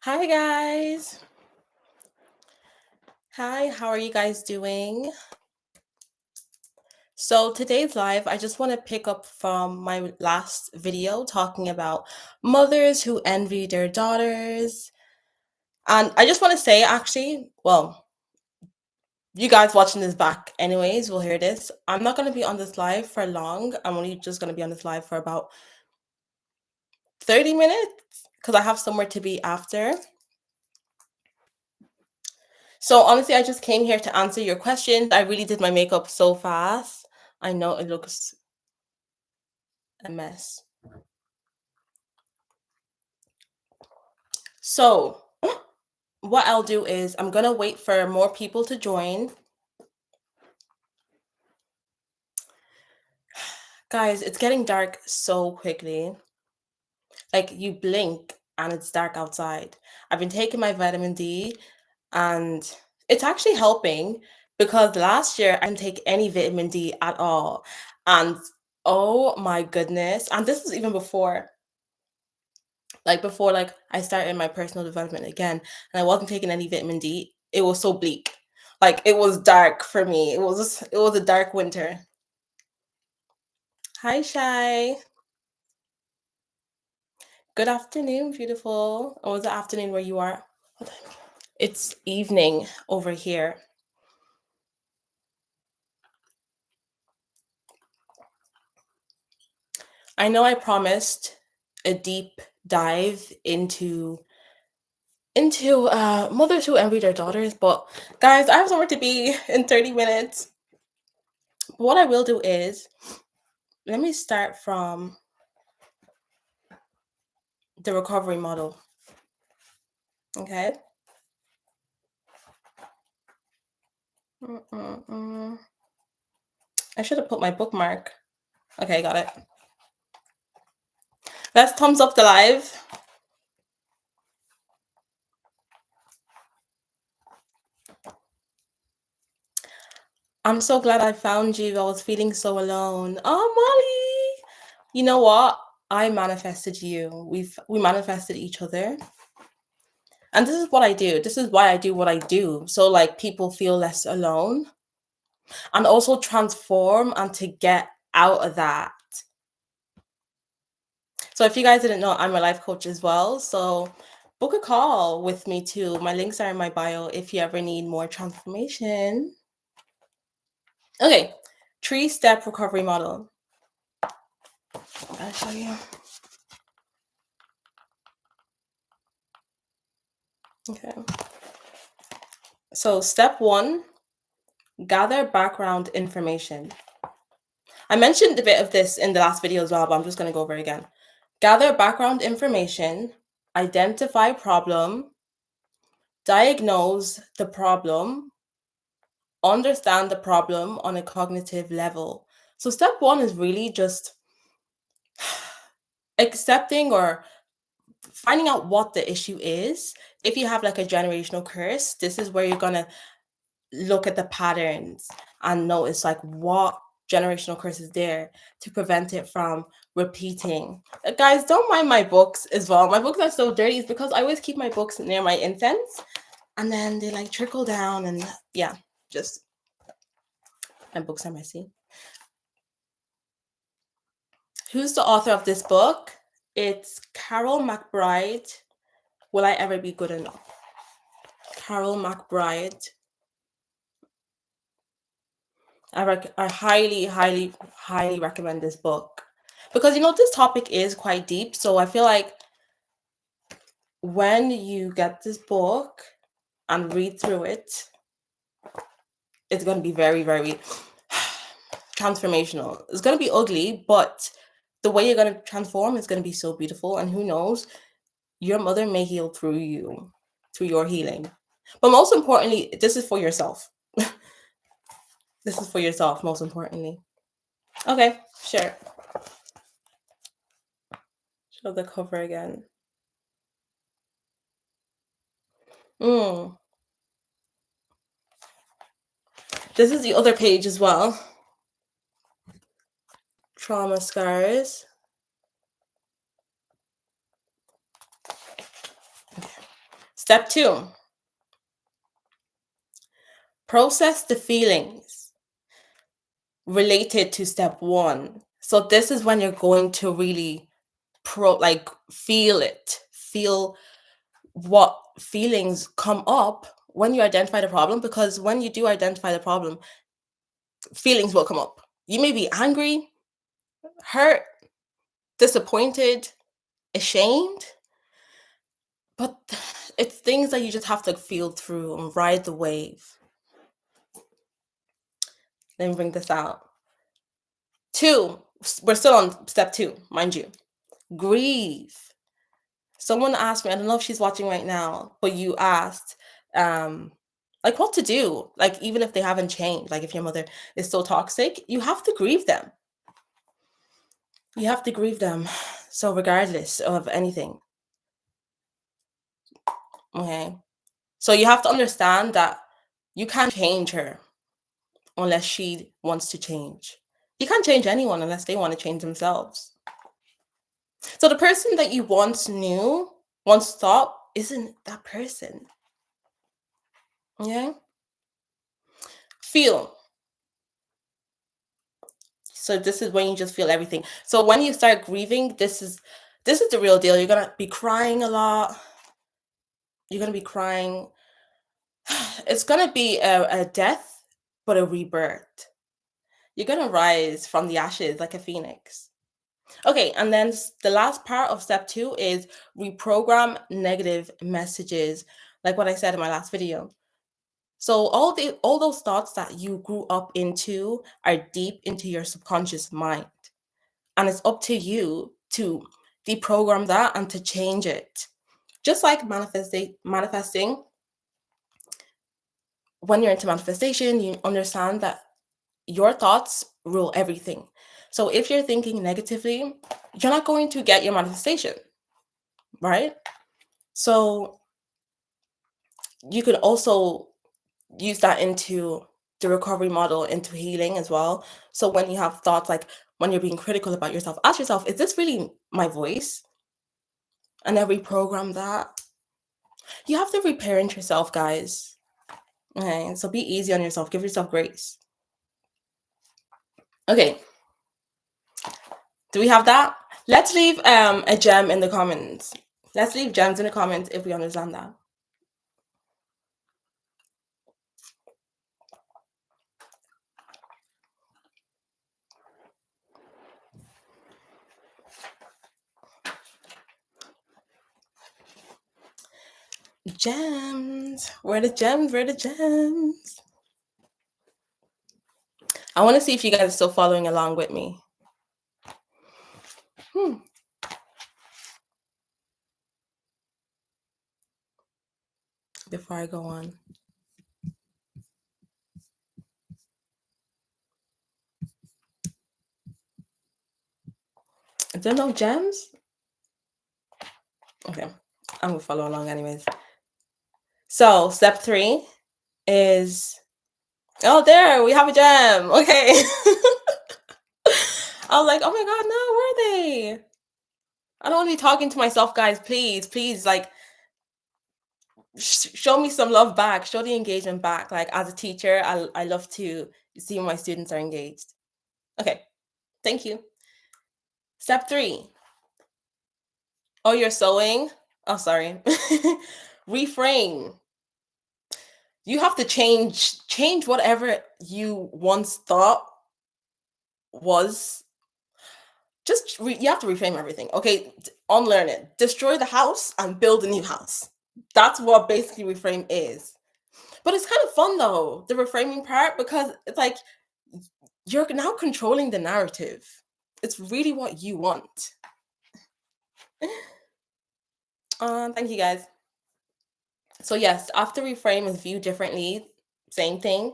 Hi guys. Hi, how are you guys doing? So today's live, I just want to pick up from my last video talking about mothers who envy their daughters. And I just want to say actually, well, you guys watching this back anyways will hear this. I'm not going to be on this live for long. I'm only just going to be on this live for about 30 minutes because I have somewhere to be after. So honestly, I just came here to answer your questions. I really did my makeup so fast. I know it looks a mess. So what I'll do is I'm gonna wait for more people to join. Guys, it's getting dark so quickly. Like you blink and it's dark outside. I've been taking my vitamin D and it's actually helping because last year I didn't take any vitamin D at all. And oh my goodness. And this was even before I started my personal development again and I wasn't taking any vitamin D. It was so bleak. Like it was dark for me. It was a dark winter. Hi Shy. Good afternoon, beautiful. Or was it afternoon where you are? What time? It's evening over here. I know I promised a deep dive into mothers who envy their daughters, but guys, I have somewhere to be in 30 minutes. What I will do is let me start from the recovery model. Okay. I should have put my bookmark. Okay, got it. Let's thumbs up the live. I'm so glad I found you. I was feeling so alone. Oh, Molly. You know what? I manifested you. We manifested each other. And this is what I do. This is why I do what I do. So like people feel less alone and also transform and to get out of that. So if you guys didn't know, I'm a life coach as well. So book a call with me too. My links are in my bio if you ever need more transformation. Okay, 3-step recovery model. I'll show you. Okay. So step 1, gather background information. I mentioned a bit of this in the last video as well, but I'm just going to go over it again. Gather background information, identify problem, diagnose the problem, understand the problem on a cognitive level. So step 1 is really just accepting or finding out what the issue is. If you have like a generational curse, this is where you're going to look at the patterns and notice like what generational curse is there to prevent it from repeating. Guys, don't mind my books as well. My books are so dirty. It's because I always keep my books near my incense and then they like trickle down and yeah, just my books are messy. Who's the author of this book? It's Carol McBride. Will I Ever Be Good Enough? Carol McBride. I highly, highly, highly recommend this book because this topic is quite deep. So I feel like when you get this book and read through it, it's going to be very, very transformational. It's going to be ugly, but the way you're going to transform is going to be so beautiful. And who knows, your mother may heal through you, through your healing. But most importantly, this is for yourself. This is for yourself, most importantly. Okay, sure. Show the cover again. This is the other page as well. Trauma scars. Okay. Step 2, process the feelings related to step 1. So this is when you're going to really feel it. Feel what feelings come up when you identify the problem, because when you do identify the problem, feelings will come up. You may be angry, hurt, disappointed, ashamed, but it's things that you just have to feel through and ride the wave. Let me bring this out. 2, we're still on step 2, mind you. Grieve. Someone asked me, I don't know if she's watching right now, but you asked, like, what to do, like, even if they haven't changed, like if your mother is so toxic, you have to grieve them. You have to grieve them. So regardless of anything, okay? So you have to understand that you can't change her unless she wants to change. You can't change anyone unless they want to change themselves. So the person that you once knew, once thought, isn't that person. Okay? Feel. So this is when you just feel everything. So when you start grieving, this is the real deal. You're gonna be crying a lot. You're gonna be crying. It's gonna be a death, but a rebirth. You're gonna rise from the ashes like a phoenix. Okay, and then the last part of step 2 is reprogram negative messages, like what I said in my last video. So all those thoughts that you grew up into are deep into your subconscious mind. And it's up to you to deprogram that and to change it. Just like manifesting, when you're into manifestation, you understand that your thoughts rule everything. So if you're thinking negatively, you're not going to get your manifestation, right? So you could also use that into the recovery model, into healing as well. So when you have thoughts like when you're being critical about yourself, ask yourself, is this really my voice? And then reprogram that. You have to reparent yourself, guys. Okay, so be easy on yourself. Give yourself grace. Okay. Do we have that? Let's leave a gem in the comments. Let's leave gems in the comments if we understand that. Gems. Where are the gems? Where are the gems? I want to see if you guys are still following along with me. Before I go on. Is there no gems? Okay, I'm gonna follow along anyways. So step 3 is, oh, there we have a gem. Okay. I was like, oh my god, no, where are they? I don't want to be talking to myself, guys. Please, like, show me some love back. Show the engagement back. Like, as a teacher, I love to see when my students are engaged. Okay, thank you. Step 3. Oh, you're sewing? Oh, sorry. Reframe. You have to change whatever you once thought was. You have to reframe everything. Okay, unlearn it. Destroy the house and build a new house. That's what basically reframe is. But it's kind of fun though, the reframing part, because it's like you're now controlling the narrative. It's really what you want. Thank you guys. So yes, after reframe is viewed differently, same thing.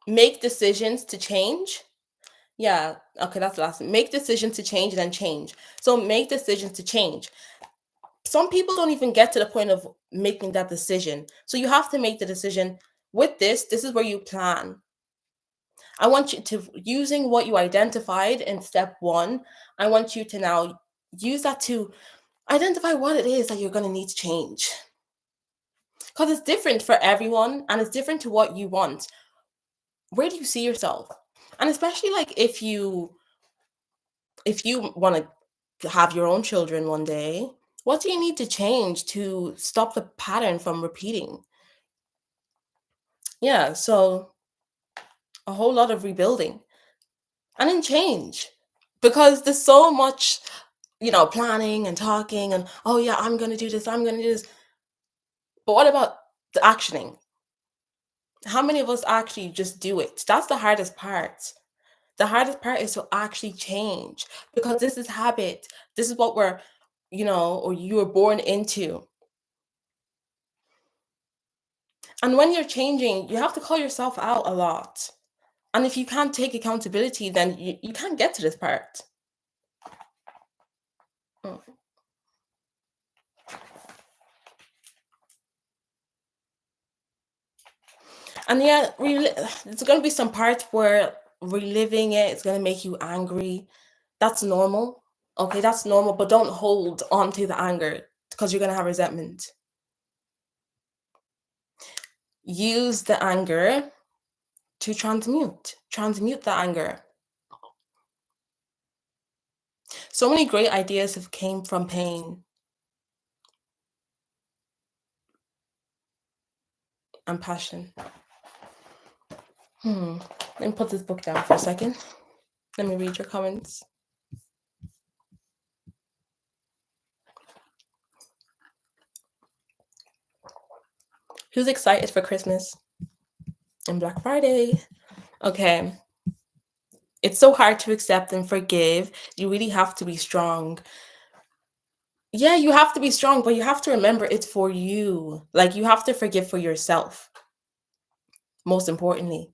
Make decisions to change. Yeah, okay, that's the last one. Make decisions to change and then change. So make decisions to change. Some people don't even get to the point of making that decision. So you have to make the decision. With this is where you plan. I want you to, using what you identified in step 1, I want you to now use that to Identify what it is that you're going to need to change, because it's different for everyone and it's different to what you want. Where do you see yourself? And especially like if you want to have your own children one day, what do you need to change to stop the pattern from repeating? Yeah, so a whole lot of rebuilding and then change, because there's so much, planning and talking and, oh yeah, I'm going to do this, I'm going to do this. But what about the actioning? How many of us actually just do it? That's the hardest part. The hardest part is to actually change, because this is habit. This is what or you were born into. And when you're changing, you have to call yourself out a lot. And if you can't take accountability, then you can't get to this part. Mm. And yeah, there's going to be some parts where reliving it's going to make you angry. That's normal. Okay, that's normal, but don't hold on to the anger, because you're going to have resentment. Use the anger to transmute the anger. So many great ideas have came from pain and passion. Let me put this book down for a second. Let me read your comments. Who's excited for Christmas and Black Friday? Okay. It's so hard to accept and forgive. You really have to be strong. Yeah, you have to be strong, but you have to remember it's for you. Like, you have to forgive for yourself, most importantly.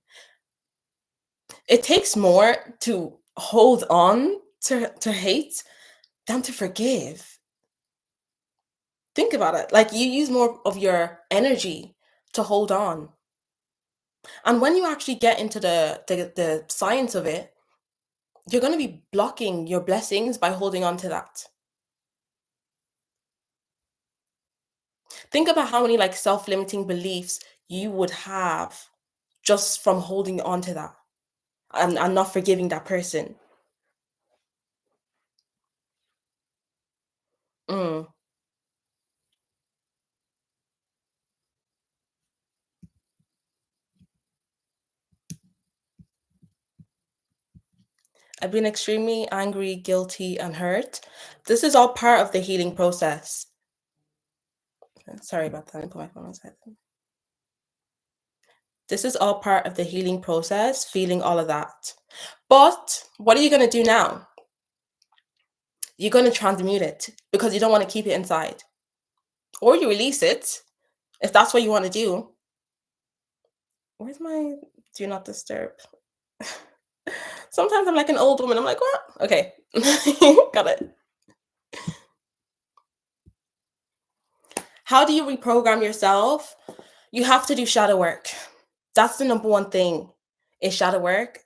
It takes more to hold on to hate than to forgive. Think about it. Like, you use more of your energy to hold on. And when you actually get into the science of it, you're going to be blocking your blessings by holding on to that. Think about how many like self-limiting beliefs you would have just from holding on to that and not forgiving that person. Mm. I've been extremely angry, guilty, and hurt. This is all part of the healing process. Sorry about that. Let me put my phone on silent. This is all part of the healing process, feeling all of that. But what are you going to do now? You're going to transmute it, because you don't want to keep it inside. Or you release it if that's what you want to do. Where's my do not disturb? Sometimes I'm like an old woman. I'm like, what? Okay. Got it. How do you reprogram yourself? You have to do shadow work. That's the number one thing, is shadow work.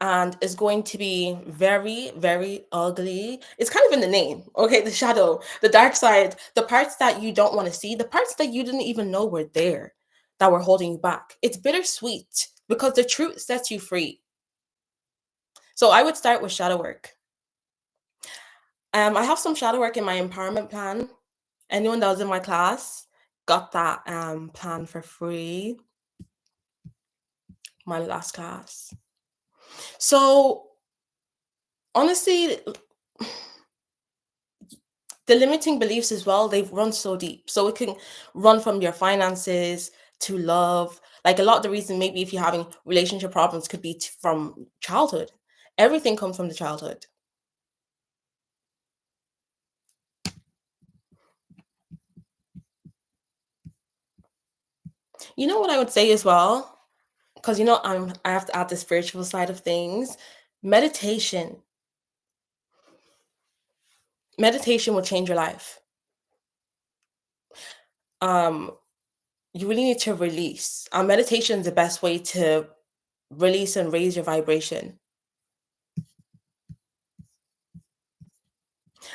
And it's going to be very, very ugly. It's kind of in the name, okay? The shadow, the dark side, the parts that you don't want to see, the parts that you didn't even know were there, that were holding you back. It's bittersweet, because the truth sets you free. So I would start with shadow work. I have some shadow work in my empowerment plan. Anyone that was in my class got that plan for free. My last class. So honestly, the limiting beliefs as well, they've run so deep. So it can run from your finances to love. Like, a lot of the reason maybe if you're having relationship problems could be from childhood. Everything comes from the childhood. You know what I would say as well? Because I have to add the spiritual side of things. Meditation. Meditation will change your life. Um, you really need to release. Meditation is the best way to release and raise your vibration.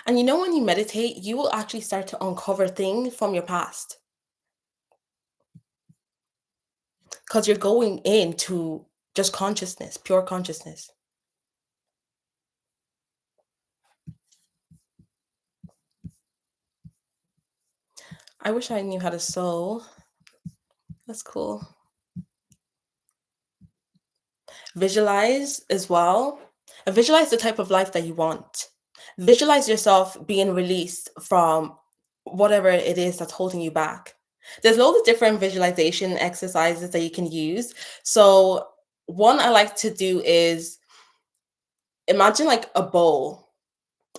And you know, when you meditate, you will actually start to uncover things from your past because you're going into just consciousness, pure consciousness. I wish I knew how to sew. That's cool. Visualize as well. Visualize the type of life that you want. Visualize yourself being released from whatever it is that's holding you back. There's loads of different visualization exercises that you can use. So, one I like to do is imagine like a bowl.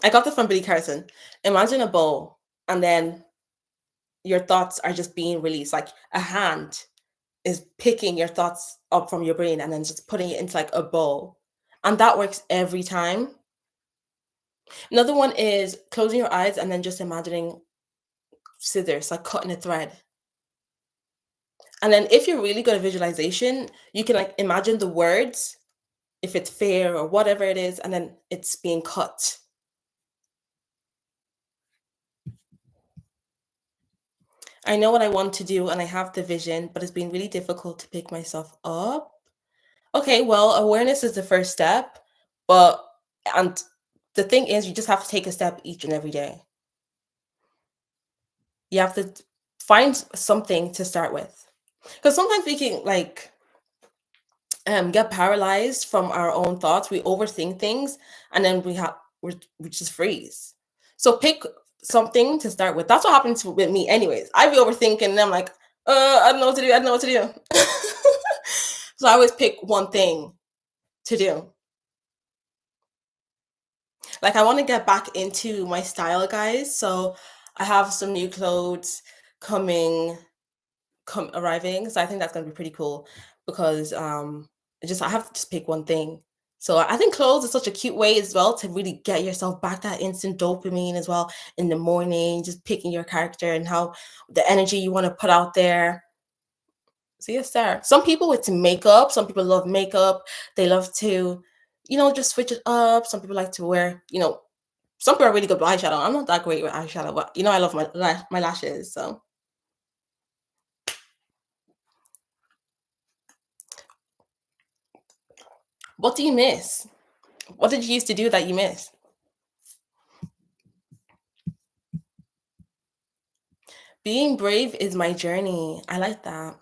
I got this from Billy Carson. Imagine a bowl, and then your thoughts are just being released, like a hand is picking your thoughts up from your brain and then just putting it into like a bowl. And that works every time. Another one is closing your eyes and then just imagining scissors, like cutting a thread. And then if you're really good at visualization, you can like imagine the words, if it's fair or whatever it is, and then it's being cut. I know what I want to do and I have the vision, but it's been really difficult to pick myself up. Okay, well, awareness is the first step, but and the thing is you just have to take a step each and every day. You have to find something to start with. Because sometimes we can like get paralyzed from our own thoughts. We overthink things and then we just freeze. So pick something to start with. That's what happens with me anyways. I be overthinking and I'm like, I don't know what to do. I don't know what to do. So I always pick one thing to do. Like I want to get back into my style, guys. So I have some new clothes coming come arriving. So I think that's gonna be pretty cool because I have to just pick one thing. So I think clothes is such a cute way as well to really get yourself back that instant dopamine as well in the morning, just picking your character and how the energy you want to put out there. So yes, sir. Some people it's makeup, some people love makeup, they love to, just switch it up. Some people like to wear, some people are really good with eyeshadow. I'm not that great with eyeshadow, but I love my lashes. So what do you miss? What did you used to do that you miss? Being brave is my journey. I like that.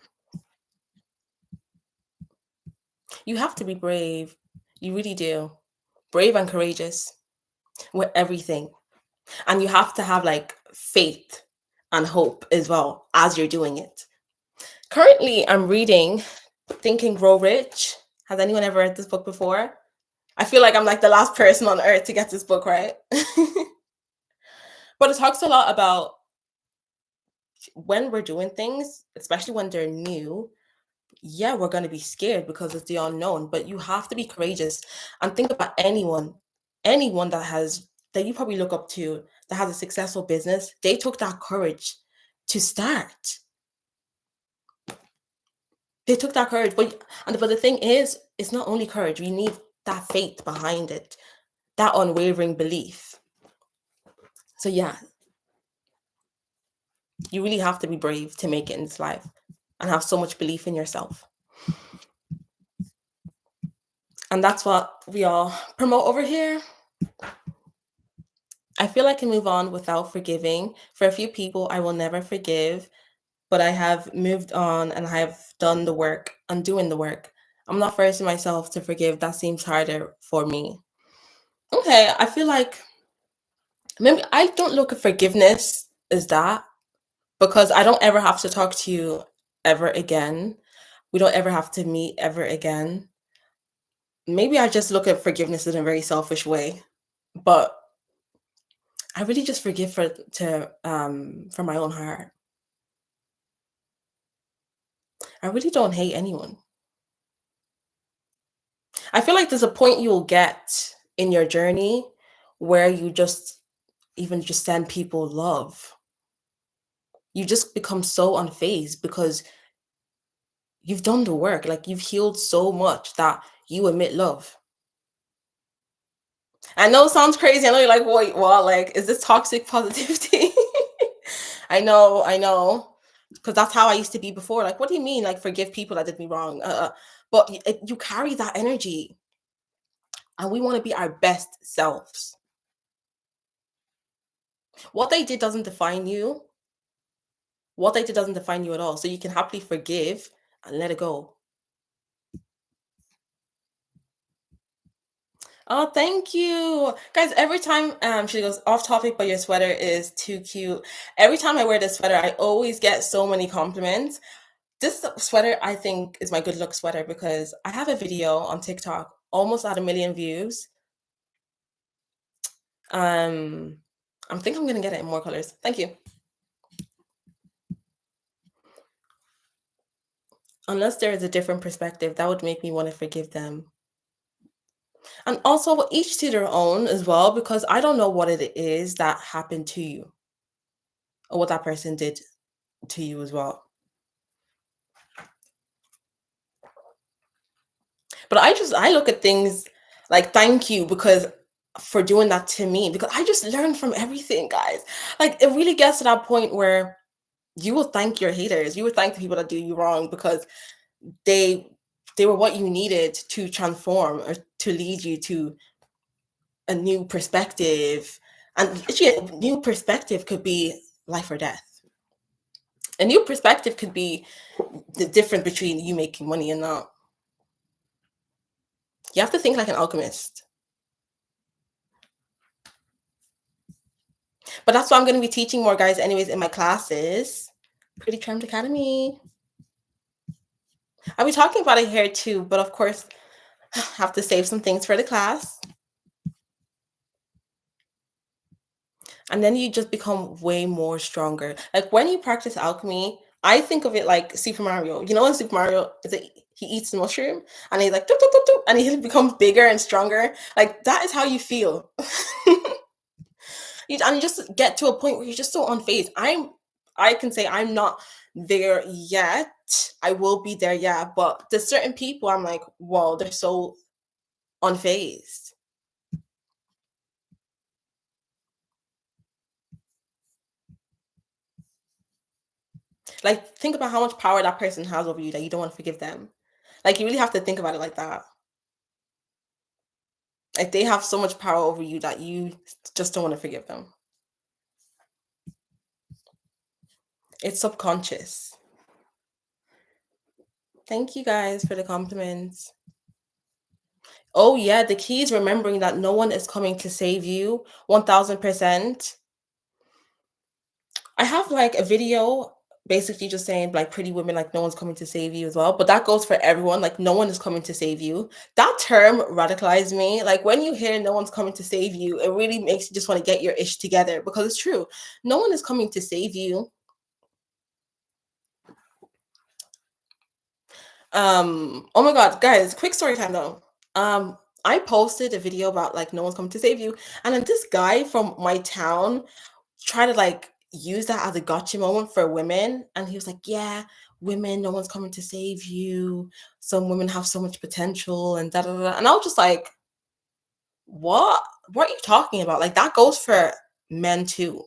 You have to be brave. You really do. Brave and courageous with everything. And you have to have like faith and hope as well as you're doing it. Currently, I'm reading Think and Grow Rich. Has anyone ever read this book before? I feel like I'm like the last person on earth to get this book, right? But it talks a lot about when we're doing things, especially when they're new, yeah, we're going to be scared because it's the unknown, but you have to be courageous and think about anyone that you probably look up to that has a successful business. They took that courage to start. They took that courage, but the thing is, it's not only courage. We need that faith behind it, that unwavering belief. So yeah, you really have to be brave to make it in this life and have so much belief in yourself. And that's what we all promote over here. I feel I can move on without forgiving. For a few people, I will never forgive, but I have moved on and I have done the work. I'm doing the work. I'm not forcing myself to forgive. That seems harder for me. Okay, I feel like maybe I don't look at forgiveness as that because I don't ever have to talk to you ever again. We don't ever have to meet ever again. Maybe I just look at forgiveness in a very selfish way, but I really just forgive for my own heart. I really don't hate anyone. I feel like there's a point you'll get in your journey where you just even just send people love. You just become so unfazed because you've done the work. Like you've healed so much that you emit love. I know it sounds crazy. I know you're like, wait, what? Like, is this toxic positivity? I know. Because that's how I used to be before. Like, what do you mean? Like, forgive people that did me wrong. But you carry that energy, and we want to be our best selves. What they did doesn't define you. What they did doesn't define you at all. So you can happily forgive and let it go. Oh, thank you. Guys, every time she goes off topic, but your sweater is too cute. Every time I wear this sweater, I always get so many compliments. This sweater, I think, is my good luck sweater because I have a video on TikTok, almost at 1 million views. Um, I think I'm gonna get it in more colors. Thank you. Unless there is a different perspective, that would make me want to forgive them. And also, each to their own as well, because I don't know what it is that happened to you or what that person did to you as well. But I look at things like thank you because for doing that to me because I just learn from everything, guys. Like it really gets to that point where you will thank your haters. You will thank the people that do you wrong because they they were what you needed to transform or to lead you to a new perspective. And actually, a new perspective could be life or death. A new perspective could be the difference between you making money and not. You have to think like an alchemist. But that's what I'm going to be teaching more guys anyways in my classes. Pretty Charmed Academy. I'll be talking about it here too, but of course, have to save some things for the class. And then you just become way more stronger. Like when you practice alchemy, I think of it like Super Mario. You know, in Super Mario, he eats the mushroom and he's like, "Doop, doop, doop, doop," and he becomes bigger and stronger. Like that is how you feel. And you just get to a point where you're just so unfazed. I can say I'm not there yet. I will be there, yeah. But there's certain people I'm like, whoa, they're so unfazed. Like, think about how much power that person has over you that you don't want to forgive them. Like, you really have to think about it like that. Like, they have so much power over you that you just don't want to forgive them. It's subconscious. Thank you guys for the compliments. Oh, yeah, the key is remembering that no one is coming to save you 1000%. I have like a video basically just saying like pretty women, like no one's coming to save you as well. But that goes for everyone, like no one is coming to save you. That term radicalized me. Like when you hear no one's coming to save you, it really makes you just want to get your ish together because it's true. No one is coming to save you. Oh my god, guys, quick story time though. I posted a video about like no one's coming to save you, and then this guy from my town try to like use that as a gotcha moment for women. And he was like, yeah, women, no one's coming to save you. Some women have so much potential and da da da. And I was just like, what? What are you talking about? Like that goes for men too.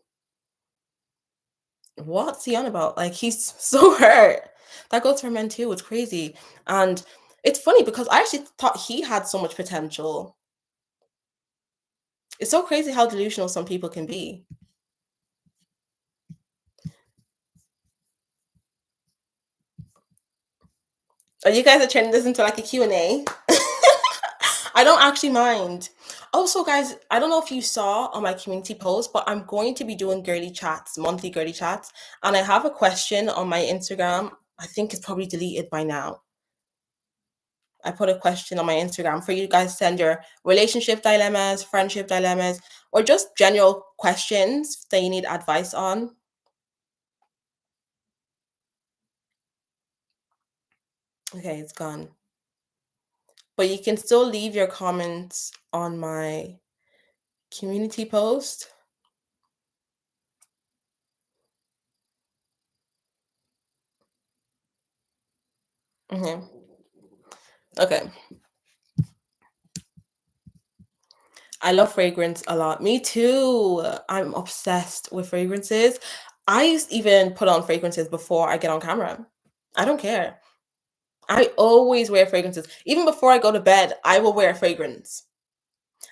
What's he on about? Like he's so hurt. That goes for men too. It's crazy. And it's funny because I actually thought he had so much potential. It's so crazy how delusional some people can be. Are you guys are turning this into like a Q&A? I don't actually mind. Also, guys, I don't know if you saw on my community post, but I'm going to be doing girly chats, monthly girly chats. And I have a question on my Instagram. I think it's probably deleted by now. I put a question on my Instagram for you guys to send your relationship dilemmas, friendship dilemmas, or just general questions that you need advice on. Okay, it's gone. But you can still leave your comments on my community post. Okay. I love fragrance a lot. Me too. I'm obsessed with fragrances. I used to even put on fragrances before I get on camera. I don't care. I always wear fragrances. Even before I go to bed, I will wear a fragrance.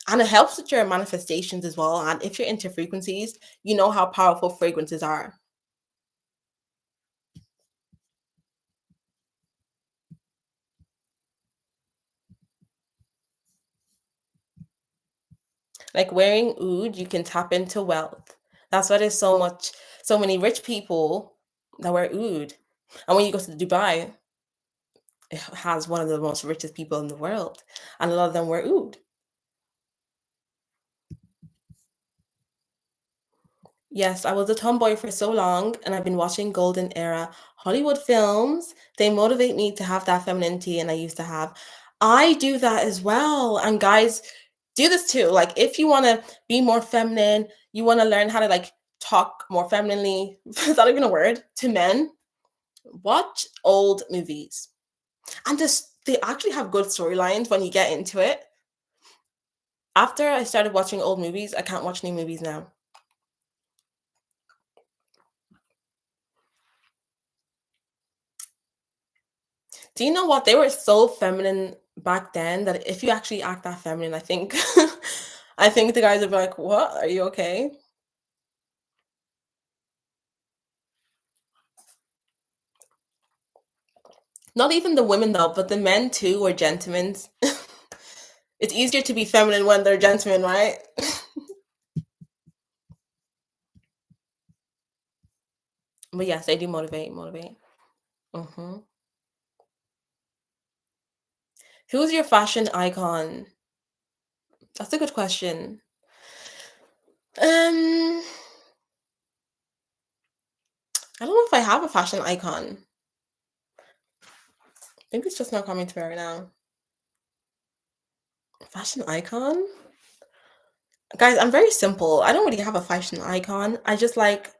And it helps with your manifestations as well. And if you're into frequencies, you know how powerful fragrances are. Like wearing oud, you can tap into wealth. That's why there's so many rich people that wear oud. And when you go to Dubai, it has one of the most richest people in the world, and a lot of them wear oud. Yes, I was a tomboy for so long, and I've been watching golden era Hollywood films. They motivate me to have that femininity, and I used to have. I do that as well, and guys do this too. Like, if you want to be more feminine, you want to learn how to like talk more femininely. Is that even a word to men? Watch old movies, and just they actually have good storylines when you get into it. After I started watching old movies, I can't watch new movies now. Do you know what? They were so feminine back then that if you actually act that feminine, I think I think the guys would be like, "What? Are you okay?" Not even the women though, but the men too were gentlemen. It's easier to be feminine when they're gentlemen, right? But yes, they do motivate. hmm Who's your fashion icon? That's a good question. Um, I don't know if I have a fashion icon. I think it's just not coming to me right now. Fashion icon? Guys, I'm very simple. I don't really have a fashion icon. I just like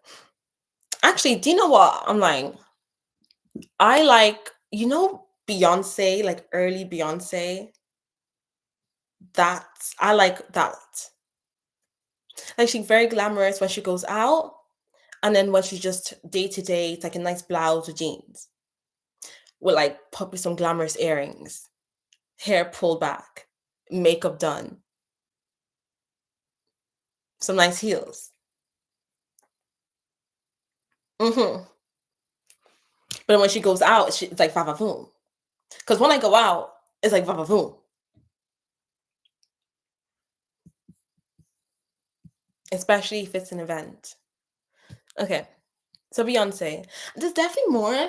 actually, do you know what? I'm lying. I like, Beyonce, like early Beyonce. That I like that. Like she's very glamorous when she goes out, and then when she's just day to day, it's like a nice blouse with jeans with like pop with some glamorous earrings, hair pulled back, makeup done, some nice heels. hmm But when she goes out, it's like va va voom. Because when I go out, it's like va va voom, especially if it's an event. Okay, so Beyonce. There's definitely more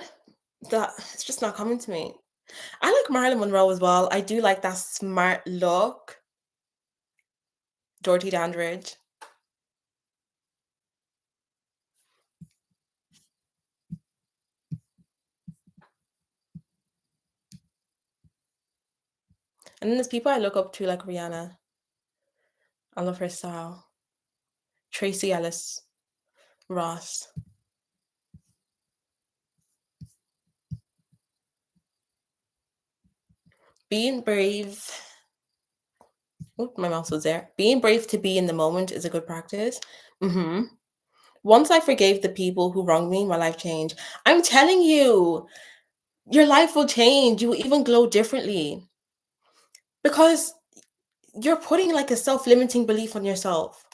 that it's just not coming to me. I like Marilyn Monroe as well. I do like that smart look. Dorothy Dandridge. And then there's people I look up to like Rihanna. I love her style. Tracy Ellis Ross. Being brave. Oh, my mouse was there. Being brave to be in the moment is a good practice. hmm Once I forgave the people who wronged me, my life changed. I'm telling you, your life will change. You will even glow differently because you're putting like a self-limiting belief on yourself.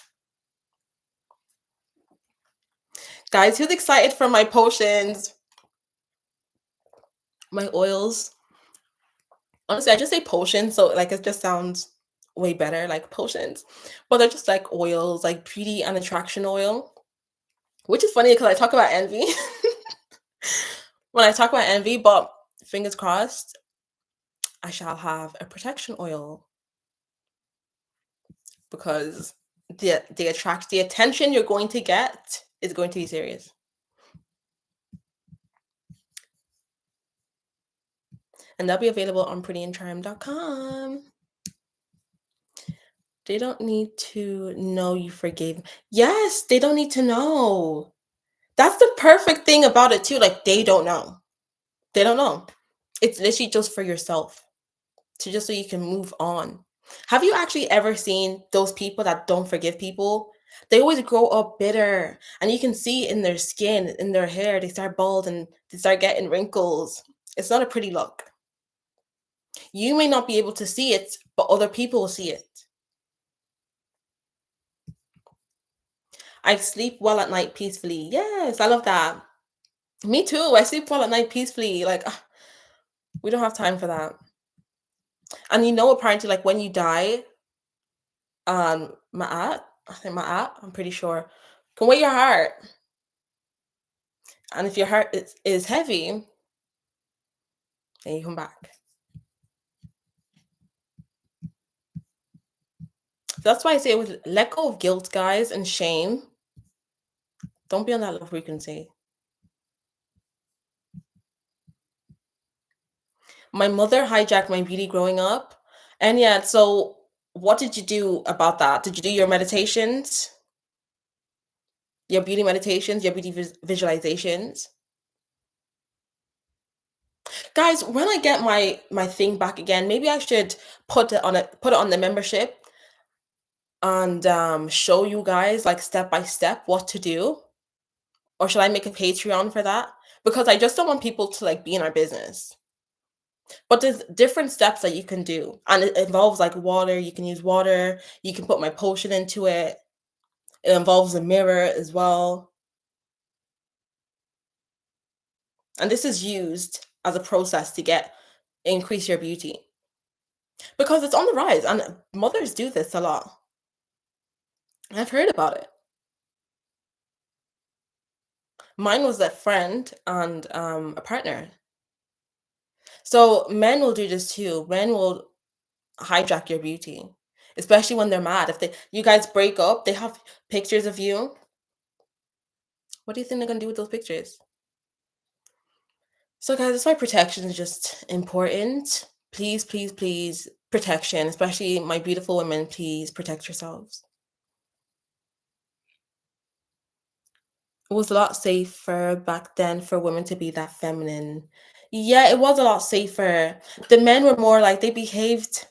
Guys, who's excited for my potions, my oils? Honestly, I just say potions, so like it just sounds way better, like potions. But they're just like oils, like beauty and attraction oil, which is funny because I talk about envy when I talk about envy, but fingers crossed, I shall have a protection oil because the attention you're going to get is going to be serious. And that'll be available on prettyandcharm.com. They don't need to know you forgave. Yes, they don't need to know. That's the perfect thing about it too. Like they don't know. They don't know. It's literally just for yourself. To just so you can move on. Have you actually ever seen those people that don't forgive people? They always grow up bitter, and you can see in their skin, in their hair, they start bald and they start getting wrinkles. It's not a pretty look. You may not be able to see it, but other people will see it. I sleep well at night peacefully. Yes, I love that. Me too. I sleep well at night peacefully. Like, we don't have time for that. And apparently, like when you die, I think Ma'at, I'm pretty sure, can weigh your heart. And if your heart is heavy, then you come back. So that's why I say with let go of guilt, guys, and shame. Don't be on that low frequency. My mother hijacked my beauty growing up. And yeah, so what did you do about that? Did you do your meditations, your beauty meditations, your beauty visualizations? Guys, when I get my thing back again, maybe I should put it on the membership and show you guys like step by step what to do. Or should I make a Patreon for that? Because I just don't want people to like be in our business. But there's different steps that you can do. And it involves like water. You can use water. You can put my potion into it. It involves a mirror as well. And this is used as a process to increase your beauty. Because it's on the rise. And mothers do this a lot. I've heard about it. Mine was a friend and a partner. So men will do this too. Men will hijack your beauty, especially when they're mad. If you guys break up, they have pictures of you. What do you think they're gonna do with those pictures? So guys, that's why protection is just important. Please, please, please, protection, especially my beautiful women, please protect yourselves. It was a lot safer back then for women to be that feminine. Yeah, it was a lot safer. The men were more like they behaved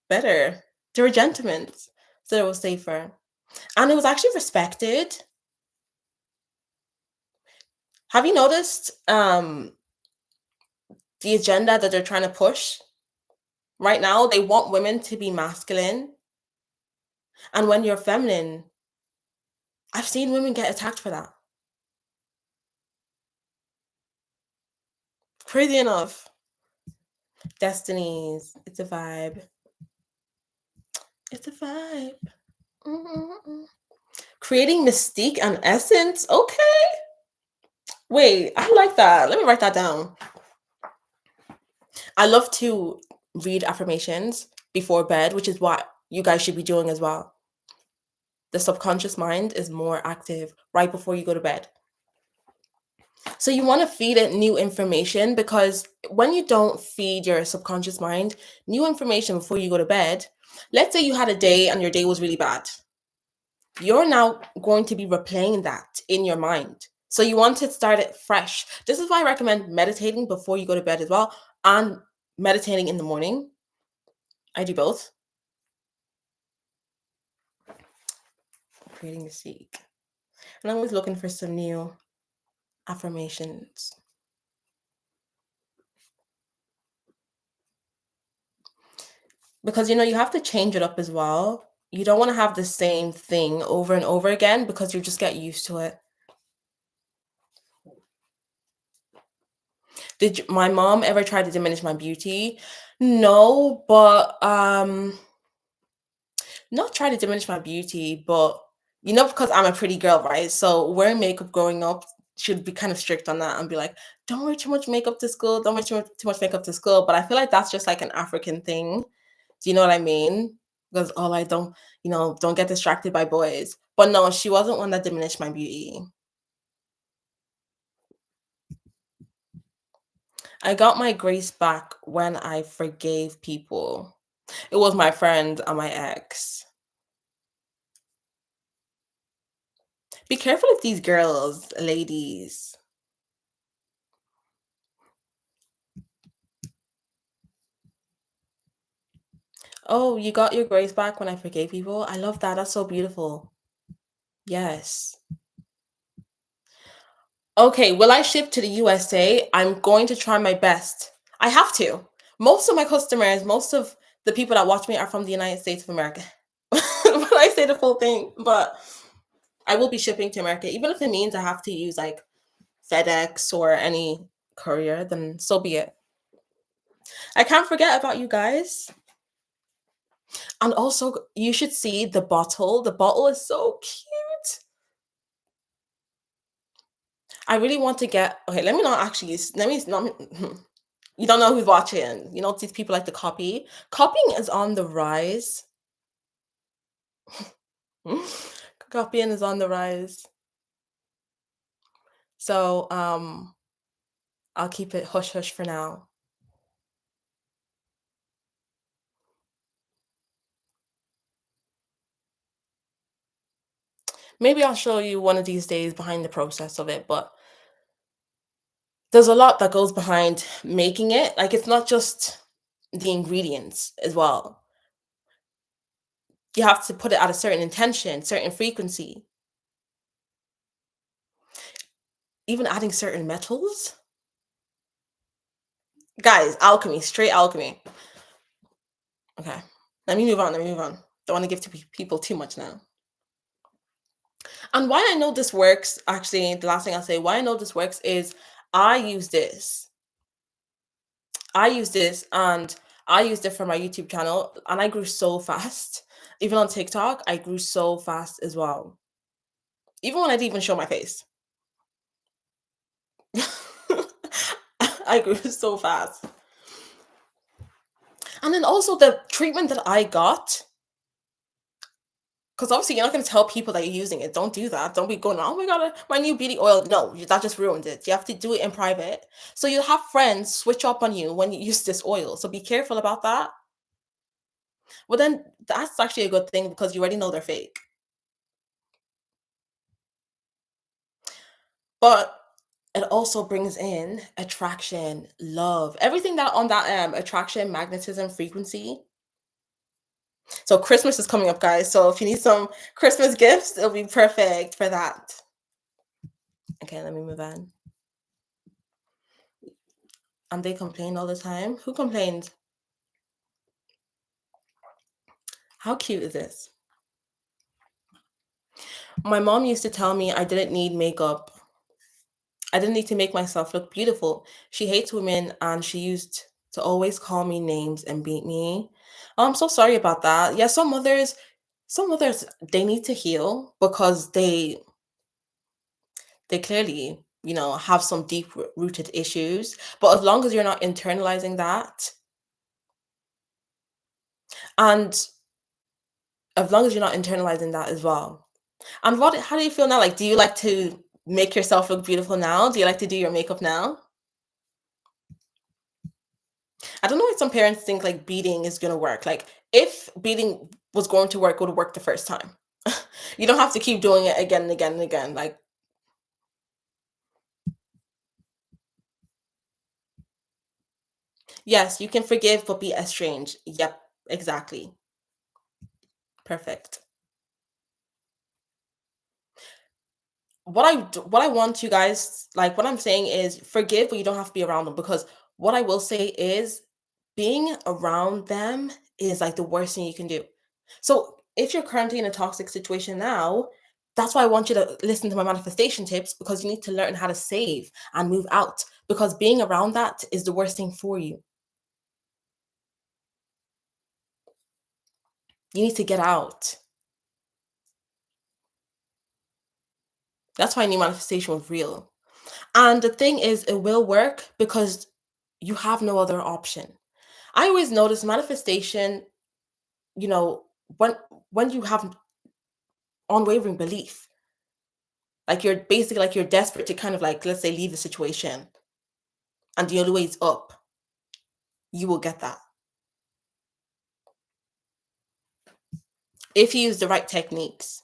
better. They were gentlemen. So it was safer. And it was actually respected. Have you noticed the agenda that they're trying to push right now? They want women to be masculine. And when you're feminine, I've seen women get attacked for that. Crazy enough. Destinies. It's a vibe. It's a vibe. Mm-mm-mm. Creating mystique and essence. Okay. Wait, I like that. Let me write that down. I love to read affirmations before bed, which is what you guys should be doing as well. The subconscious mind is more active right before you go to bed. So you want to feed it new information, because when you don't feed your subconscious mind new information before you go to bed, let's say you had a day and your day was really bad. You're now going to be replaying that in your mind. So you want to start it fresh. This is why I recommend meditating before you go to bed as well, and meditating in the morning. I do both. Creating a seek. And I'm always looking for some new affirmations. Because you have to change it up as well. You don't want to have the same thing over and over again, because you just get used to it. Did my mom ever try to diminish my beauty? No, but not try to diminish my beauty, but because I'm a pretty girl, right? So wearing makeup growing up, should be kind of strict on that and be like, don't wear too much makeup to school, don't wear too much makeup to school. But I feel like that's just like an African thing. Do you know what I mean? Because I don't get distracted by boys. But no, she wasn't one that diminished my beauty. I got my grace back when I forgave people. It was my friend and my ex. Be careful of these girls, ladies. Oh, you got your grace back when I forgave people. I love that. That's so beautiful. Yes. Okay, will I ship to the USA? I'm going to try my best. I have to. Most of my customers, most of the people that watch me are from the United States of America. But I say the full thing, but I will be shipping to America, even if it means I have to use like FedEx or any courier, then so be it. I can't forget about you guys. And also, you should see the bottle. The bottle is so cute. I really want to get. Okay, let me not actually. Let me not. You don't know who's watching. You know, these people like to copy. Copying is on the rise. Copying is on the rise. So, I'll keep it hush hush for now. Maybe I'll show you one of these days behind the process of it, but there's a lot that goes behind making it. Like, it's not just the ingredients as well. You have to put it at a certain intention, certain frequency, even adding certain metals. Guys, alchemy, straight alchemy. Okay, let me move on. Let me move on. Don't want to give to people too much now. And why I know this works, actually, the last thing I'll say, why I know this works is I use this. I use this and I used it for my YouTube channel and I grew so fast. Even on TikTok, I grew so fast as well. Even when I didn't even show my face. I grew so fast. And then also the treatment that I got, because obviously you're not going to tell people that you're using it. Don't do that. Don't be going, oh my God, my new beauty oil. No, that just ruined it. You have to do it in private. So you'll have friends switch up on you when you use this oil. So be careful about that. Well, then that's actually a good thing because you already know they're fake. But it also brings in attraction, love, everything that on that attraction, magnetism, frequency. So Christmas is coming up, guys. So if you need some Christmas gifts, it'll be perfect for that. Okay, let me move on. And they complain all the time. Who complains? How cute is this? My mom used to tell me I didn't need makeup. I didn't need to make myself look beautiful. She hates women and she used to always call me names and beat me. Oh, I'm so sorry about that. Yeah, some mothers they need to heal because they clearly, have some deep rooted issues. But as long as you're not internalizing that, and as long as you're not internalizing that as well. And how do you feel now? Like, do you like to make yourself look beautiful now? Do you like to do your makeup now? I don't know why some parents think like beating is gonna work. Like, if beating was going to work, it would work the first time. You don't have to keep doing it again and again and again. Like, yes, you can forgive, but be estranged. Yep, exactly. Perfect. What I want you guys, like, what I'm saying is forgive, but you don't have to be around them, because what I will say is being around them is like the worst thing you can do. So if you're currently in a toxic situation now, that's why I want you to listen to my manifestation tips, because you need to learn how to save and move out, because being around that is the worst thing for you. You need to get out. That's why I knew manifestation was real. And the thing is, it will work because you have no other option. I always notice manifestation, you know, when when you have unwavering belief, like you're basically like you're desperate to kind of like, let's say, leave the situation, and the only way is up, you will get that if you use the right techniques.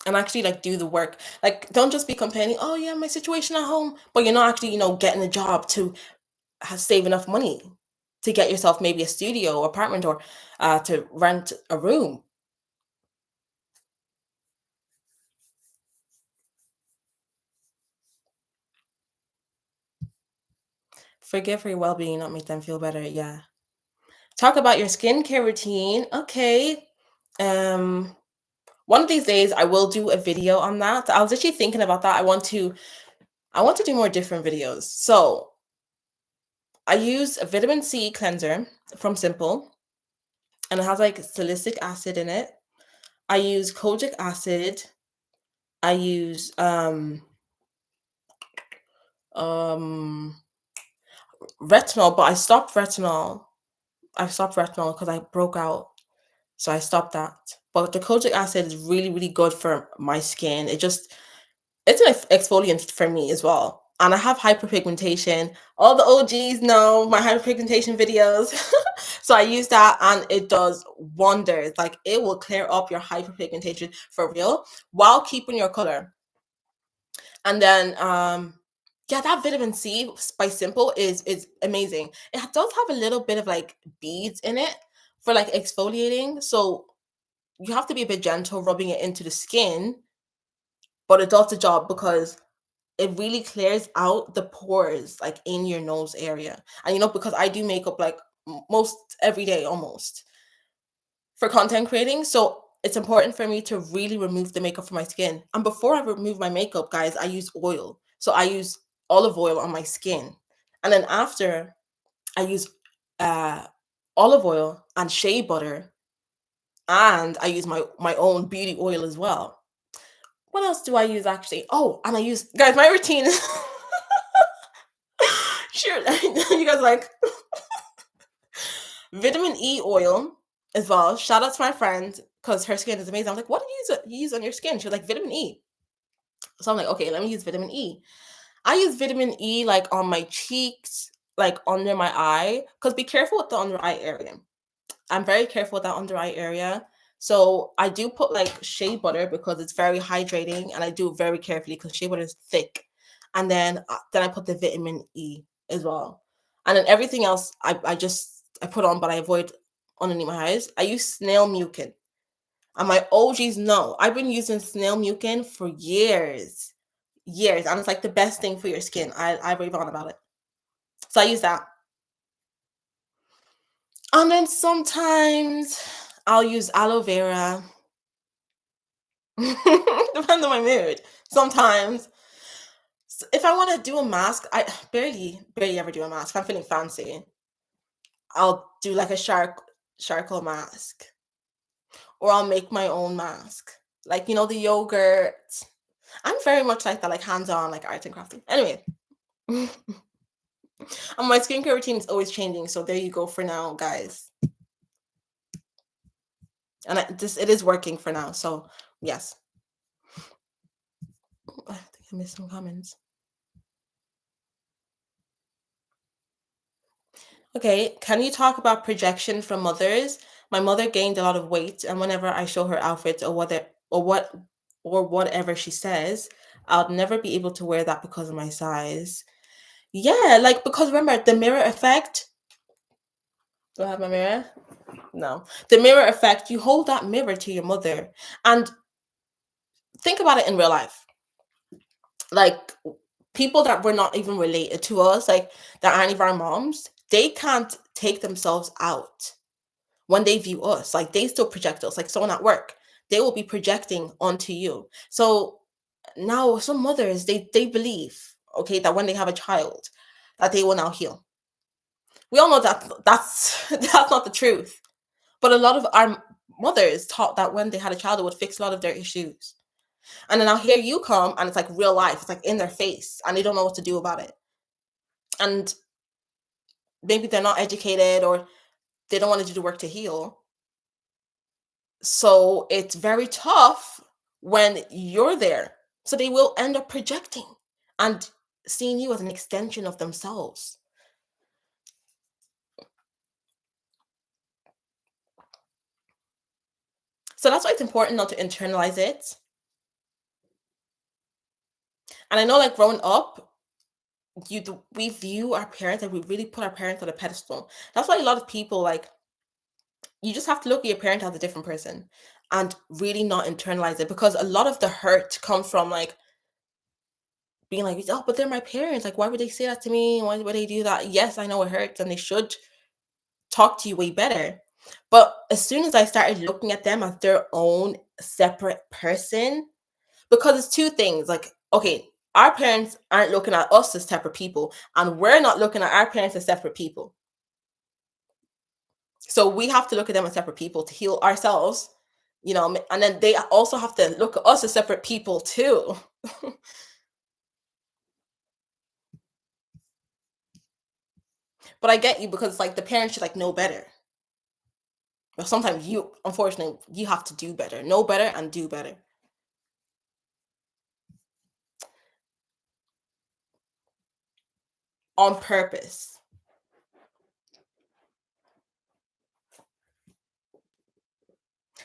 and actually like do the work. Like don't just be complaining, oh yeah, my situation at home, but you're not actually, getting a job to save enough money to get yourself maybe a studio or apartment, or to rent a room. Forgive for your well-being, not make them feel better. Yeah. Talk about your skincare routine. Okay. Um, one of these days I will do a video on that. I was actually thinking about that. I want to do more different videos. So I use a vitamin C cleanser from Simple, and it has like salicylic acid in it. I use kojic acid. I use um retinol, but I stopped retinol because I broke out. So I stopped that. But the kojic acid is really, really good for my skin. It's an exfoliant for me as well. And I have hyperpigmentation. All the OGs know my hyperpigmentation videos. So I use that and it does wonders. Like it will clear up your hyperpigmentation for real while keeping your color. And then yeah, that vitamin C by Simple is amazing. It does have a little bit of like beads in it for like exfoliating. So you have to be a bit gentle rubbing it into the skin, but it does the job because it really clears out the pores like in your nose area. And because I do makeup like most every day almost for content creating, so it's important for me to really remove the makeup from my skin. And before I remove my makeup, guys, I use oil. So I use olive oil on my skin. And then after, I use uh olive oil and shea butter, and I use my own beauty oil as well. What else do I use actually? Oh, and I use, guys, my routine is sure. You guys like vitamin E oil as well. Shout out to my friend because her skin is amazing. I'm like, what do you use on your skin? She was like, vitamin E. So I'm like, okay, let me use vitamin E. I use vitamin E like on my cheeks, like under my eye. Because be careful with the under eye area. I'm very careful with that under eye area. So I do put like shea butter because it's very hydrating, and I do it very carefully because shea butter is thick. And then I put the vitamin E as well. And then everything else I put on, but I avoid underneath my eyes. I use snail mucin. And my OGs know I've been using snail mucin for years. Years. And it's like the best thing for your skin. I rave on about it. So I use that. And then sometimes I'll use aloe vera. Depends on my mood. Sometimes if I want to do a mask, I barely ever do a mask. If I'm feeling fancy, I'll do like a charcoal mask, or I'll make my own mask. Like the yogurt. I'm very much like that, like hands-on, like arts and crafting. Anyway, and my skincare routine is always changing. So there you go for now, guys. And it is working for now. So yes. I think I missed some comments. Okay, can you talk about projection from mothers? My mother gained a lot of weight, and whenever I show her outfits or whatever she says, I'll never be able to wear that because of my size. Yeah, like because remember the mirror effect. Do I have my mirror? No. The mirror effect, you hold that mirror to your mother, and think about it in real life. Like people that were not even related to us, like that aren't even our moms, they can't take themselves out when they view us. Like they still project us. Like someone at work, they will be projecting onto you. So now some mothers, they believe, okay, that when they have a child, that they will now heal. We all know that that's that's not the truth. But a lot of our mothers taught that when they had a child, it would fix a lot of their issues. And then now here you come, and it's like real life. It's like in their face, and they don't know what to do about it. And maybe they're not educated, or they don't want to do the work to heal. So it's very tough when you're there. So they will end up projecting and seeing you as an extension of themselves. So that's why it's important not to internalize it. And I know, like, growing up, we view our parents, like, we really put our parents on a pedestal. That's why a lot of people, like, you just have to look at your parent as a different person and really not internalize it, because a lot of the hurt comes from, like, being like, "Oh, but they're my parents. Like, why would they say that to me? Why would they do that?" Yes, I know it hurts, and they should talk to you way better. But as soon as I started looking at them as their own separate person, because it's two things. Like, okay, our parents aren't looking at us as separate people, and we're not looking at our parents as separate people. So we have to look at them as separate people to heal ourselves, and then they also have to look at us as separate people too. But I get you, because like the parents should like know better. But sometimes you, unfortunately, you have to do better, know better, and do better on purpose.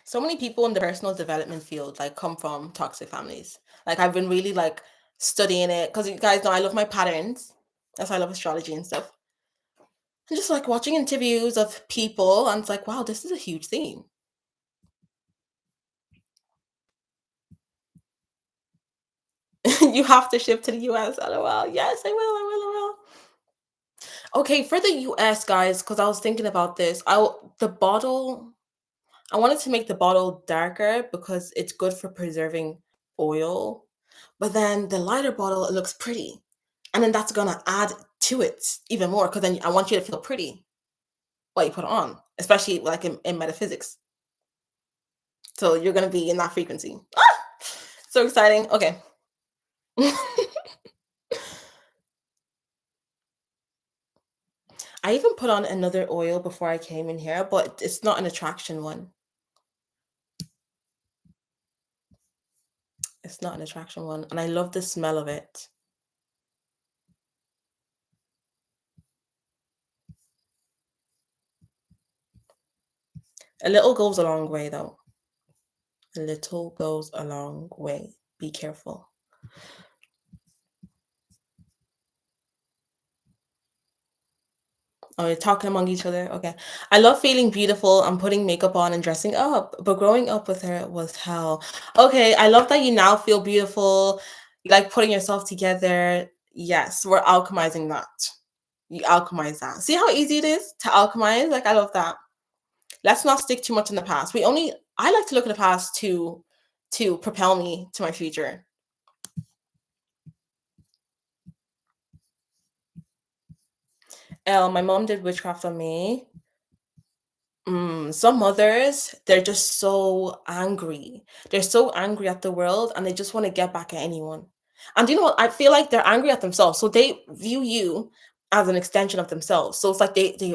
So many people in the personal development field like come from toxic families. Like I've been really like studying it, because you guys know I love my patterns. That's why I love astrology and stuff. And just like watching interviews of people, and it's like, wow, this is a huge theme. You have to ship to the US. LOL. Yes, I will. I will. Okay, for the US guys, because I was thinking about this. The bottle. I wanted to make the bottle darker because it's good for preserving oil. But then the lighter bottle, it looks pretty. And then that's gonna add to it even more, because then I want you to feel pretty while you put it on, especially like in metaphysics. So you're gonna be in that frequency. Ah! So exciting. Okay. I even put on another oil before I came in here, but it's not an attraction one. It's not an attraction one. And I love the smell of it. A little goes a long way, though. A little goes a long way. Be careful. Oh, you're talking among each other? Okay. I love feeling beautiful and putting makeup on and dressing up, but growing up with her was hell. Okay, I love that you now feel beautiful, you like putting yourself together. Yes, we're alchemizing that. You alchemize that. See how easy it is to alchemize? Like, I love that. Let's not stick too much in the past. I like to look at the past to propel me to my future. My mom did witchcraft on me. Some mothers, they're just so angry. They're so angry at the world, and they just want to get back at anyone. And you know what? I feel like they're angry at themselves. So they view you as an extension of themselves. So it's like they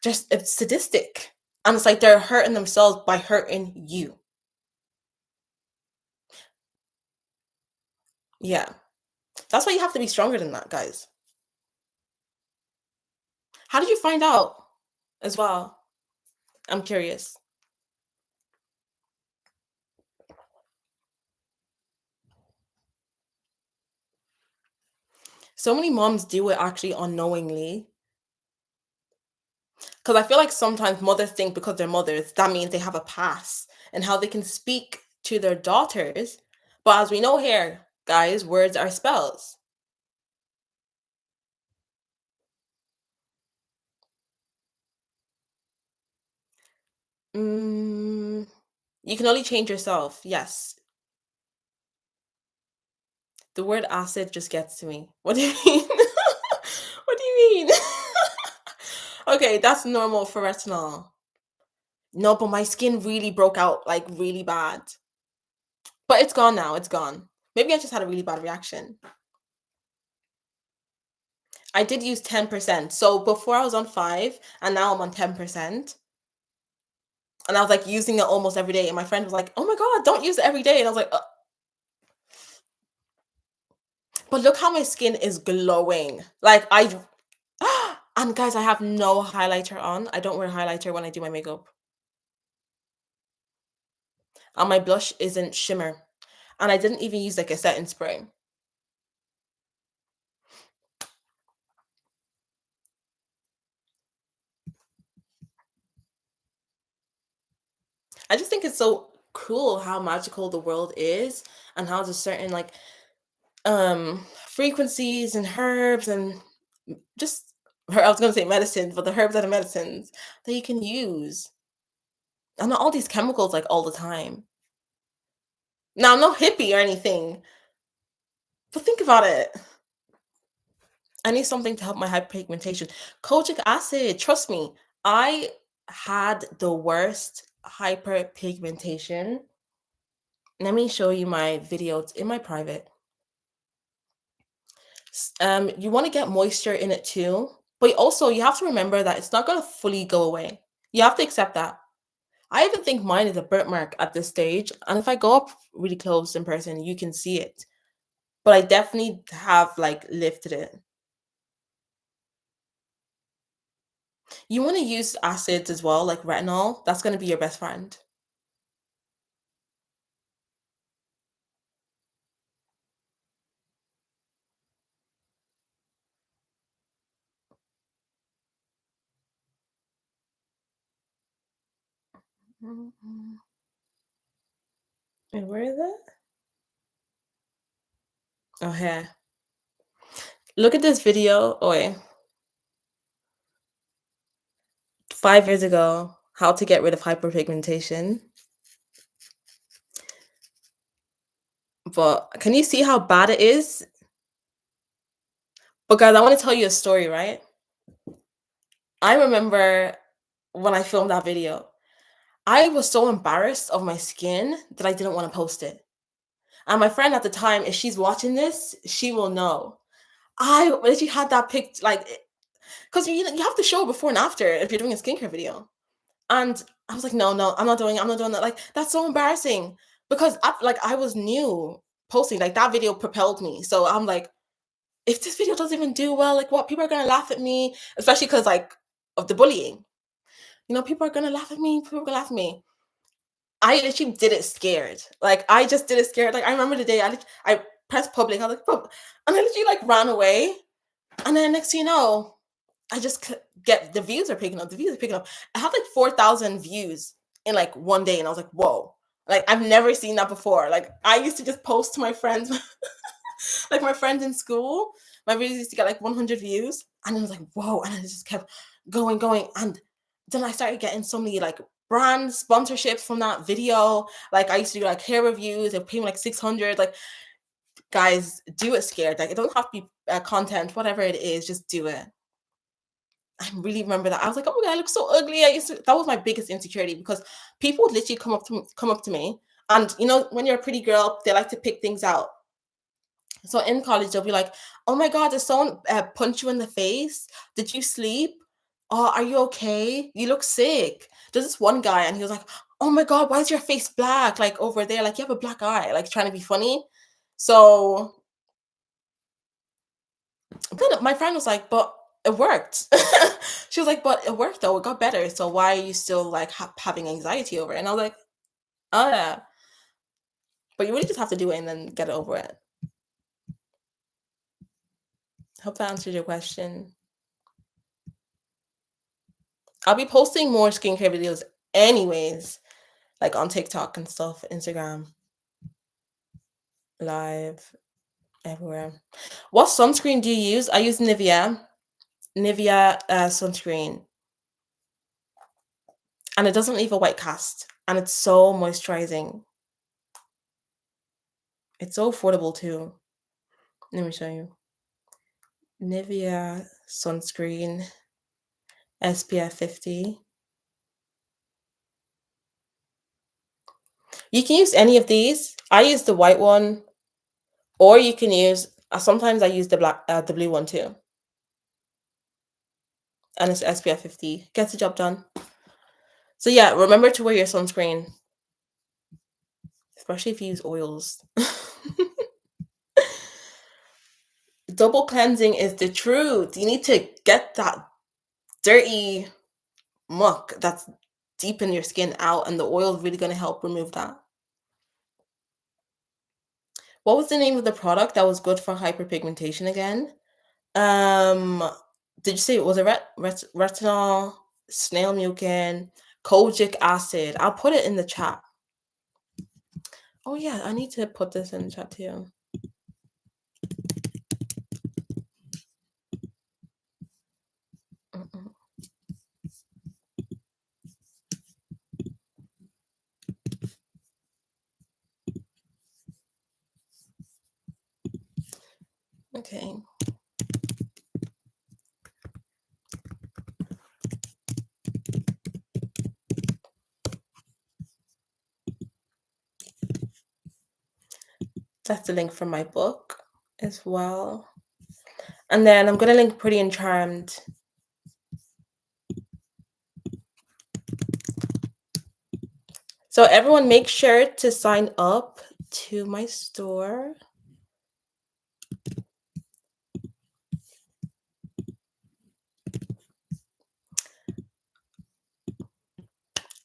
just, it's sadistic. And it's like they're hurting themselves by hurting you. Yeah. That's why you have to be stronger than that, guys. How did you find out as well? I'm curious. So many moms do it actually unknowingly. Because I feel like sometimes mothers think because they're mothers, that means they have a pass and how they can speak to their daughters. But as we know here, guys, words are spells. Mm, you can only change yourself. Yes. The word acid just gets to me. What do you mean? What do you mean? Okay, that's normal for retinol. No, but my skin really broke out like really bad. But it's gone now. It's gone. Maybe I just had a really bad reaction. I did use 10%. So before I was on 5 and now I'm on 10%. And I was like using it almost every day. And my friend was like, "Oh my God, don't use it every day." And I was like, but look how my skin is glowing. Like and guys, I have no highlighter on. I don't wear highlighter when I do my makeup. And my blush isn't shimmer. And I didn't even use like a setting spray. I just think it's so cool how magical the world is and how there's certain like frequencies and herbs and just I was gonna say medicines, but the herbs and the medicines that you can use. And not all these chemicals like all the time. Now I'm no hippie or anything, but think about it. I need something to help my hyperpigmentation. Kojic acid, trust me, I had the worst hyperpigmentation. Let me show you my video. It's in my private. You want to get moisture in it too, but also you have to remember that it's not going to fully go away. You have to accept that. I even think mine is a burnt mark at this stage, and if I go up really close in person, you can see it. But I definitely have like lifted it. You want to use acids as well, like retinol. That's going to be your best friend. Mhm. Wait, where is it? Oh, here. Look at this video. Oh, wait. 5 years ago, how to get rid of hyperpigmentation. But can you see how bad it is? But guys, I want to tell you a story, right? I remember when I filmed that video, I was so embarrassed of my skin that I didn't want to post it. And my friend at the time, if she's watching this, she will know. I literally had that picked, like, because you have to show before and after if you're doing a skincare video. And I was like, no, no, I'm not doing that. Like, that's so embarrassing because I was new posting, like, that video propelled me. So I'm like, if this video doesn't even do well, like, what? People are going to laugh at me, especially because, like, of the bullying. People are going to laugh at me. People are going to laugh at me. I literally did it scared. Like, I just did it scared. Like, I remember the day I pressed public. I was like, "Pub," and I literally like ran away. And then next thing you know, I just get the views are picking up. The views are picking up. I had like 4,000 views in like one day, and I was like, whoa! Like I've never seen that before. Like I used to just post to my friends, like my friends in school. My videos used to get like 100 views, and I was like, whoa! And I just kept going, going, and then I started getting so many like brand sponsorships from that video. Like I used to do like hair reviews. They pay me like 600. Like guys, do it scared. Like it doesn't have to be content, whatever it is, just do it. I really remember that. I was like, "Oh my god, I look so ugly." That was my biggest insecurity because people would literally come up to me, and when you're a pretty girl, they like to pick things out. So in college, they'll be like, "Oh my god, did someone punch you in the face? Did you sleep? Oh, are you okay? You look sick." There's this one guy, and he was like, "Oh my god, why is your face black? Like over there, like you have a black eye," like trying to be funny. So then my friend was like, "But it worked." She was like, "But it worked though. It got better. So why are you still like having anxiety over it?" And I was like, "Oh yeah, but you really just have to do it and then get it over it." Hope that answered your question. I'll be posting more skincare videos anyways, like on TikTok and stuff, Instagram, live, everywhere. What sunscreen do you use? I use Nivea sunscreen, and it doesn't leave a white cast, and it's so moisturizing. It's so affordable too. Let me show you. Nivea sunscreen, SPF 50. You can use any of these. I use the white one, or you can use. Sometimes I use the blue one too, and it's SPF 50. Gets the job done. So yeah, remember to wear your sunscreen, especially if you use oils. Double cleansing is the truth. You need to get that dirty muck that's deep in your skin out, and the oil is really going to help remove that. What was the name of the product that was good for hyperpigmentation again? Um, did you say it was a retinol, snail mucin, kojic acid. I'll put it in the chat. Oh yeah, I need to put this in the chat too. Mm-mm. Okay. That's the link from my book as well. And then I'm gonna link Pretty and Charmed. So everyone make sure to sign up to my store.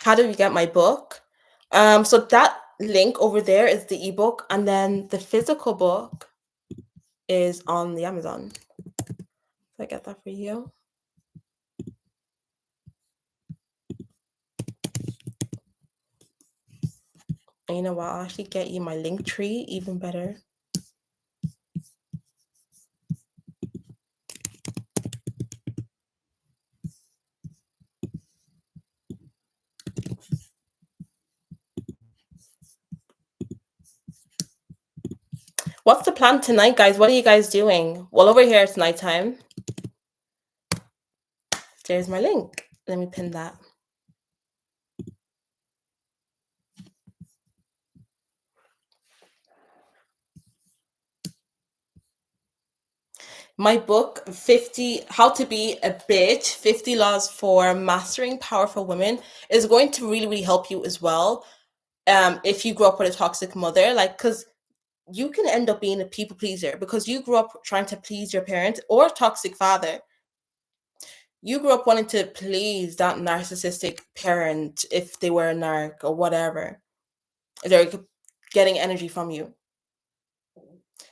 How do you get my book? So that link over there is the ebook, and then the physical book is on the Amazon. So I get that for you. And you know what? I'll actually get you my link tree, even better. What's the plan tonight, guys? What are you guys doing? Well, over here it's nighttime. There's my link. Let me pin that. My book, 50 How to Be a Bitch, 50 Laws for Mastering Powerful Women, is going to really, really help you as well. If you grew up with a toxic mother, like, because you can end up being a people pleaser because you grew up trying to please your parent or toxic father. You grew up wanting to please that narcissistic parent if they were a narc or whatever. They're getting energy from you.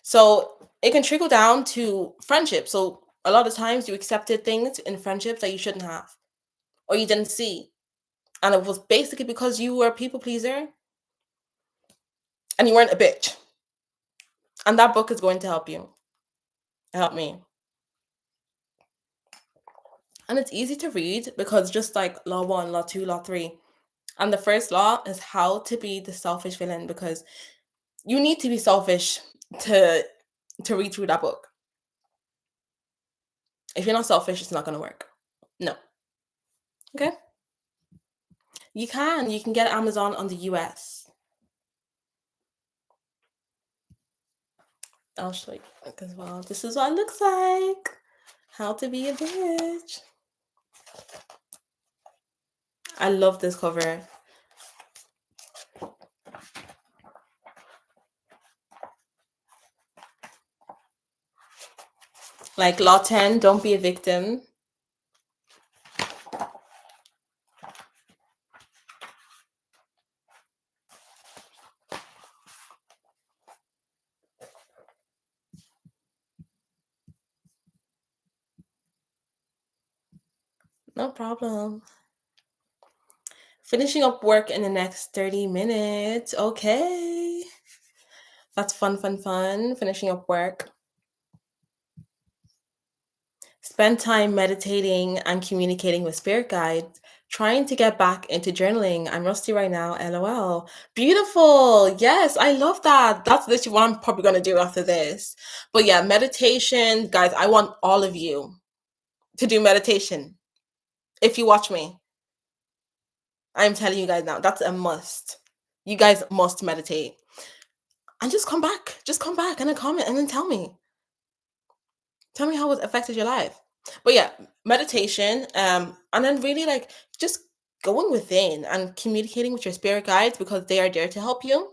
So it can trickle down to friendship. So a lot of times you accepted things in friendships that you shouldn't have or you didn't see. And it was basically because you were a people pleaser and you weren't a bitch. And that book is going to help you. Help me. And it's easy to read because just like law 1, law 2, law 3. And the first law is how to be the selfish villain, because you need to be selfish to read through that book. If you're not selfish, it's not going to work. No. Okay? You can. You can get Amazon on the US. I'll show you as well. This is what it looks like. How to be a bitch. I love this cover. Like law 10, don't be a victim. No problem. Finishing up work in the next 30 minutes. Okay. That's fun, fun, fun. Finishing up work. Spend time meditating and communicating with spirit guides. Trying to get back into journaling. I'm rusty right now. LOL. Beautiful. Yes, I love that. That's literally what I'm probably going to do after this. But yeah, meditation. Guys, I want all of you to do meditation. If you watch me, I'm telling you guys now, that's a must. You guys must meditate. And just come back. Just come back and then comment and then tell me. Tell me how it affected your life. But yeah, meditation, and then really like just going within and communicating with your spirit guides because they are there to help you.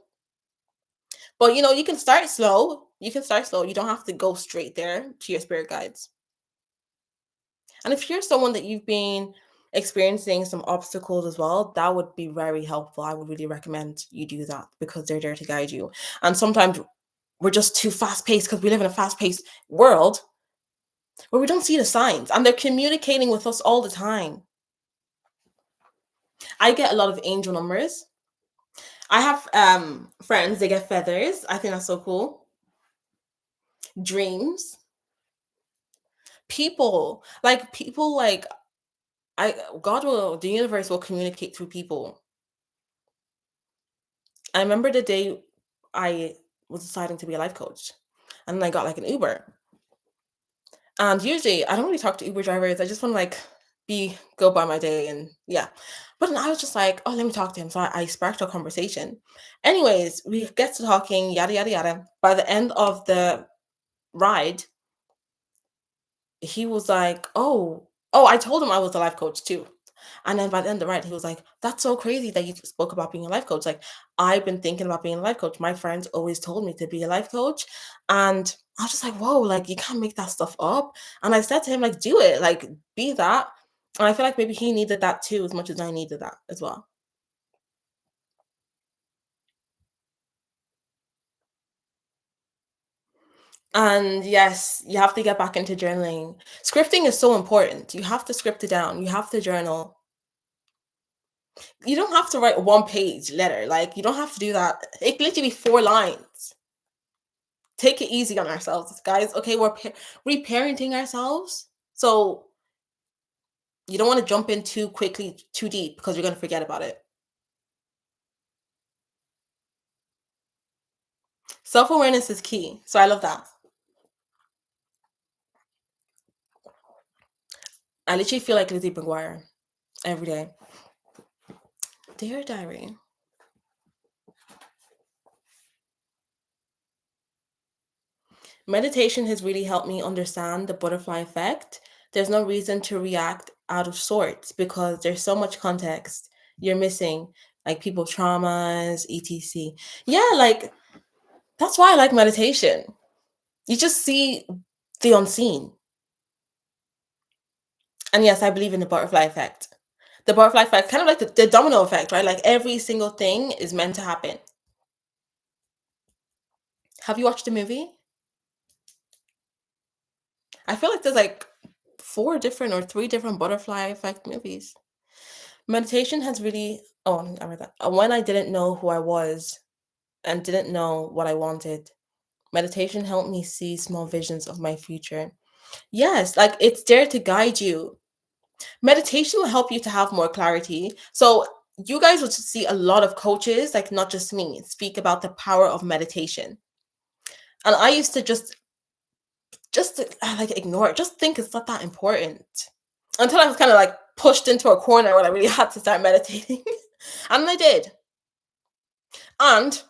But you can start slow. You can start slow. You don't have to go straight there to your spirit guides. And if you're someone that you've been experiencing some obstacles as well, that would be very helpful. I would really recommend you do that because they're there to guide you. And sometimes we're just too fast paced because we live in a fast paced world where we don't see the signs and they're communicating with us all the time. I get a lot of angel numbers. I have friends, they get feathers. I think that's so cool. Dreams. People like I God will the universe will communicate through people. I remember the day I was deciding to be a life coach and then I got like an Uber. And usually I don't really talk to Uber drivers. I just want to like be go by my day and yeah. But then I was just like, oh, let me talk to him. So I sparked a conversation. Anyways, we get to talking, yada yada yada. By the end of the ride, he was like, oh, I told him I was a life coach too. And then by the end of the ride, he was like, that's so crazy that you spoke about being a life coach. Like, I've been thinking about being a life coach. My friends always told me to be a life coach. And I was just like, whoa, like, you can't make that stuff up. And I said to him, like, do it, like, be that. And I feel like maybe he needed that too, as much as I needed that as well. And yes, you have to get back into journaling. Scripting is so important. You have to script it down. You have to journal. You don't have to write a one-page letter, like, you don't have to do that. It can literally be 4 lines. Take it easy on ourselves, guys, okay? We're reparenting ourselves, so you don't wanna jump in too quickly, too deep, because you're gonna forget about it. Self-awareness is key, so I love that. I literally feel like Lizzie McGuire every day. Dear diary, meditation has really helped me understand the butterfly effect. There's no reason to react out of sorts because there's so much context you're missing, like people traumas, etc. Yeah, like that's why I like meditation. You just see the unseen. And yes, I believe in the butterfly effect. The butterfly effect, kind of like the domino effect, right? Like every single thing is meant to happen. Have you watched the movie? I feel like there's like 3 different butterfly effect movies. Meditation has really I read that. When I didn't know who I was and didn't know what I wanted, meditation helped me see small visions of my future. Yes, like it's there to guide you. Meditation will help you to have more clarity. So you guys will just see a lot of coaches, like not just me, speak about the power of meditation. And I used to like ignore it, just think it's not that important. Until I was kind of like pushed into a corner when I really had to start meditating. And I did. And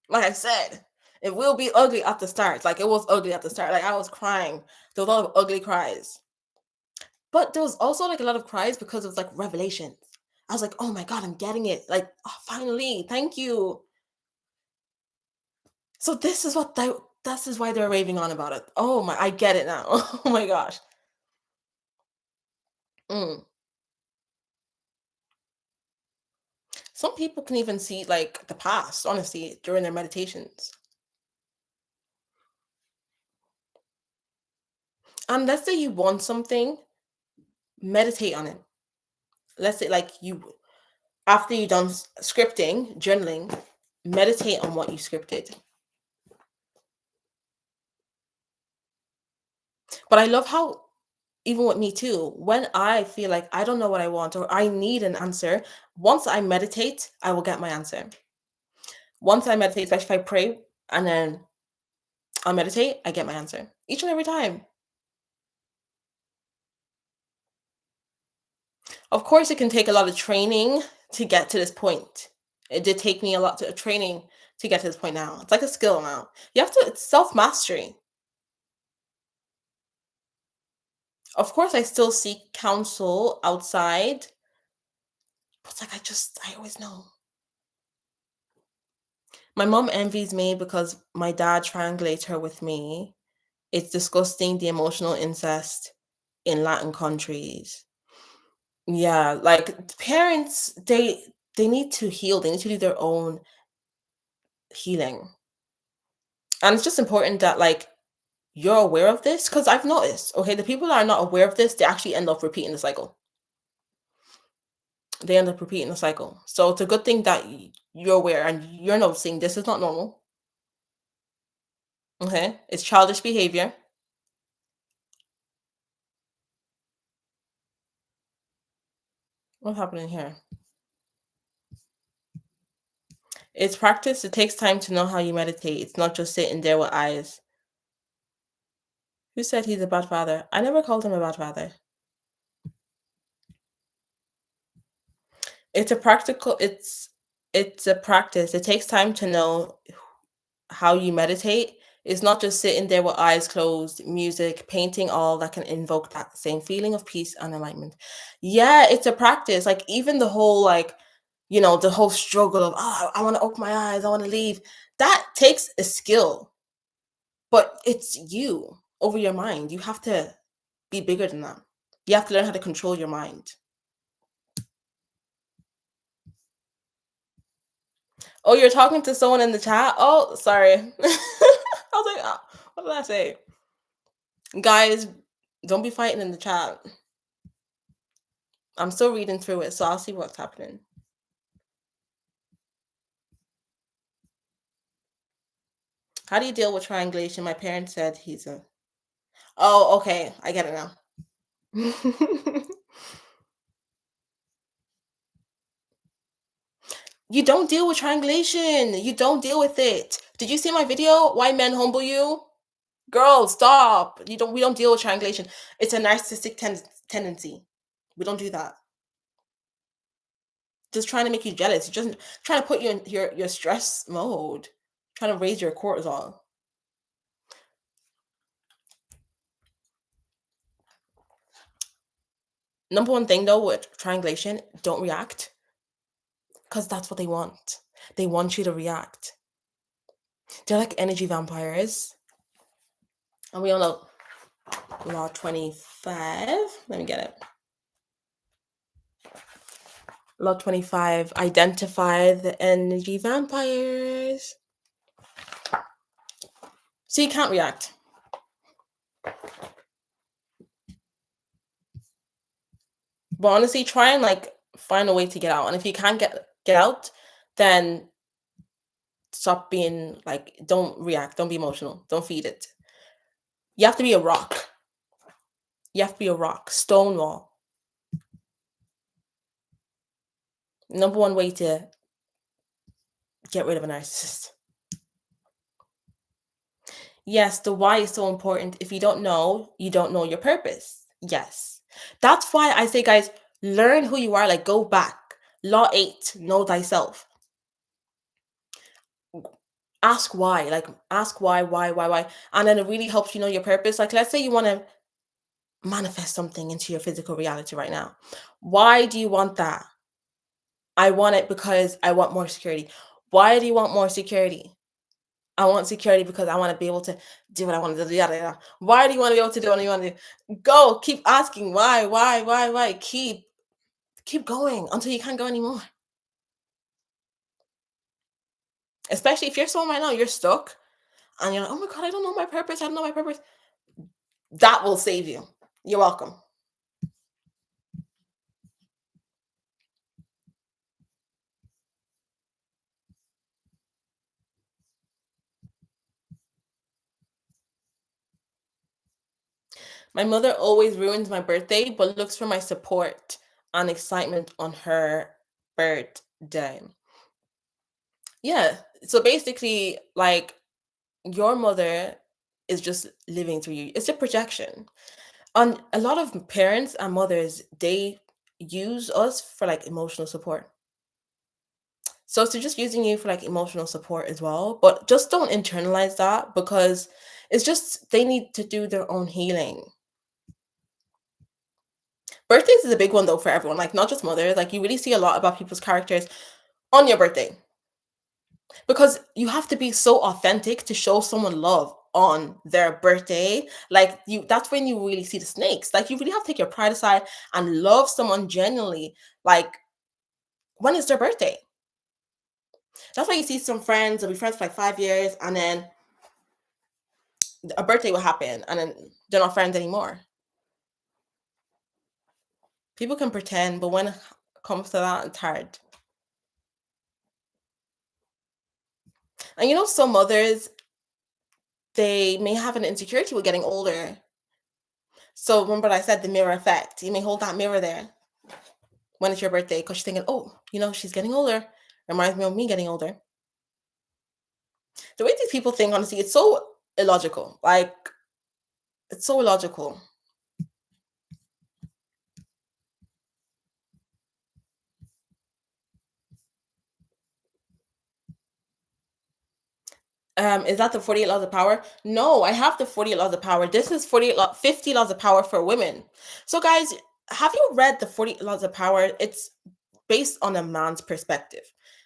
like I said, it will be ugly at the start. Like it was ugly at the start. Like I was crying. There was a lot of ugly cries. But there was also like a lot of cries because it was like revelations. I was like, oh my God, I'm getting it. Like, oh, finally, thank you. So this is why they're raving on about it. Oh my, I get it now. Oh my gosh. Mm. Some people can even see like the past, honestly, during their meditations. And let's say you want something, meditate on it. Let's say like you after you done scripting, journaling, meditate on what you scripted. But I love how even with me too, when I feel like I don't know what I want or I need an answer, once I meditate, I will get my answer. Once I meditate, especially if I pray and then I'll meditate, I get my answer each and every time. Of course, it can take a lot of training to get to this point. It did take me a lot of training to get to this point now. It's like a skill now. You have to, it's self mastery. Of course, I still seek counsel outside, but it's like I always know. My mom envies me because my dad triangulates her with me. It's disgusting the emotional incest in Latin countries. Yeah, like parents, they need to heal. They need to do their own healing. And it's just important that like you're aware of this because I've noticed, okay, the people that are not aware of this, they actually end up repeating the cycle. They end up repeating the cycle. So it's a good thing that you're aware and you're noticing this is not normal. Okay, it's childish behavior. What's happening here? It's practice. It takes time to know how you meditate. It's not just sitting there with eyes. Who said he's a bad father? I never called him a bad father. It's a practical. It's a practice. It takes time to know how you meditate. It's not just sitting there with eyes closed, music, painting, all that can invoke that same feeling of peace and enlightenment. Yeah, it's a practice. Like even the whole the whole struggle of I want to open my eyes, I want to leave. That takes a skill, but it's you over your mind. You have to be bigger than that. You have to learn how to control your mind. Oh, you're talking to someone in the chat? Oh, sorry. I was like, what did I say? Guys, don't be fighting in the chat. I'm still reading through it, so I'll see what's happening. How do you deal with triangulation? My parents said he's a. Oh, okay. I get it now. You don't deal with triangulation. You don't deal with it. Did you see my video? Why men humble you? Girl, stop. We don't deal with triangulation. It's a narcissistic tendency. We don't do that. Just trying to make you jealous. Just trying to put you in your stress mode. Trying to raise your cortisol. Number one thing though with triangulation, don't react. Because that's what they want. They want you to react. They're like energy vampires. And we all know law 25. Let me get it. Law 25. Identify the energy vampires. So you can't react. But honestly, try and find a way to get out. And if you can't get out, then stop being don't react, don't be emotional, don't feed it. You have to be a rock. You have to be a rock, stonewall. Number one way to get rid of a narcissist. Yes, the why is so important. If you don't know, you don't know your purpose. Yes. That's why I say, guys, learn who you are. Like, go back. Law 8, know thyself. Ask why. Like, ask why. And then it really helps you know your purpose. Like, let's say you want to manifest something into your physical reality right now. Why do you want that? I want it because I want more security. Why do you want more security? I want security because I want to be able to do what I want to do. Yada, yada. Why do you want to be able to do what you want to do? Go, keep asking why. Keep going until you can't go anymore. Especially if you're someone right now, you're stuck and you're like, oh my God, I don't know my purpose. I don't know my purpose. That will save you. You're welcome. My mother always ruins my birthday, but looks for my support and excitement on her birthday. Yeah. So basically, your mother is just living through you. It's a projection. And a lot of parents and mothers, they use us for emotional support. So it's just using you for emotional support as well. But just don't internalize that because it's just they need to do their own healing. Birthdays is a big one though for everyone, not just mothers. You really see a lot about people's characters on your birthday. Because you have to be so authentic to show someone love on their birthday. That's when you really see the snakes. You really have to take your pride aside and love someone genuinely. When is their birthday? That's why you see some friends, they'll be friends for 5 years, and then a birthday will happen, and then they're not friends anymore. People can pretend, but when comes to that, it's hard. And some mothers, they may have an insecurity with getting older. So remember what I said, the mirror effect. You may hold that mirror there when it's your birthday because you're thinking, oh, she's getting older. Reminds me of me getting older. The way these people think, honestly, it's so illogical. Like, it's so illogical. Is that the 48 laws of power? No, I have the 48 laws of power. This is 50 laws of power for women. So guys, have you read the 48 laws of power? It's based on a man's perspective.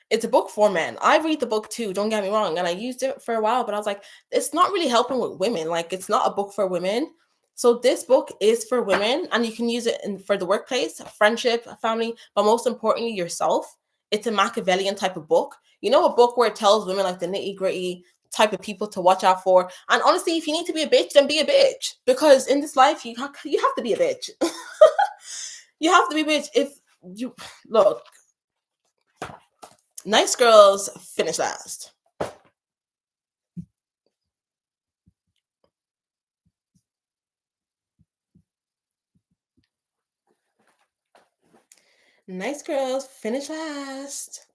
It's a book for men. I read the book too, don't get me wrong, and I used it for a while, but I was like, it's not really helping with women. Like, it's not a book for women. So this book is for women, and you can use it for the workplace, friendship, family, but most importantly, yourself. It's a Machiavellian type of book. A book where it tells women like the nitty gritty type of people to watch out for. And honestly, if you need to be a bitch, then be a bitch. Because in this life, you have to be a bitch. You have to be a bitch. If you look, nice girls finish last. Nice girls finish last.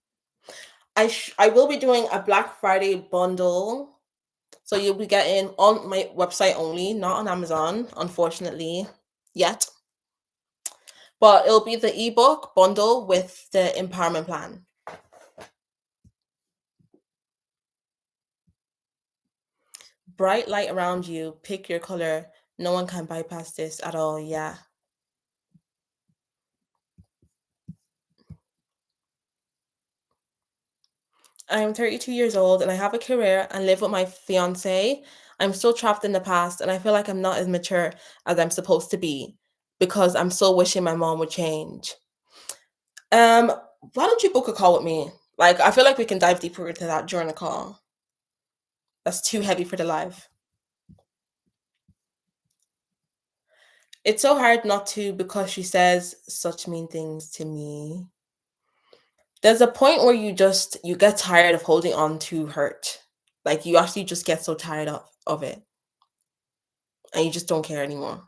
I will be doing a Black Friday bundle. So you'll be getting on my website only, not on Amazon, unfortunately, yet. But it'll be the ebook bundle with the empowerment plan. Bright light around you, pick your color. No one can bypass this at all. Yeah. I am 32 years old and I have a career and live with my fiance. I'm still trapped in the past and I feel like I'm not as mature as I'm supposed to be because I'm still wishing my mom would change. Um, why don't you book a call with me? Like, I feel like we can dive deeper into that during the call. That's too heavy for the live. It's so hard not to because she says such mean things to me. There's a point where you get tired of holding on to hurt. Like, you actually just get so tired of it and you just don't care anymore.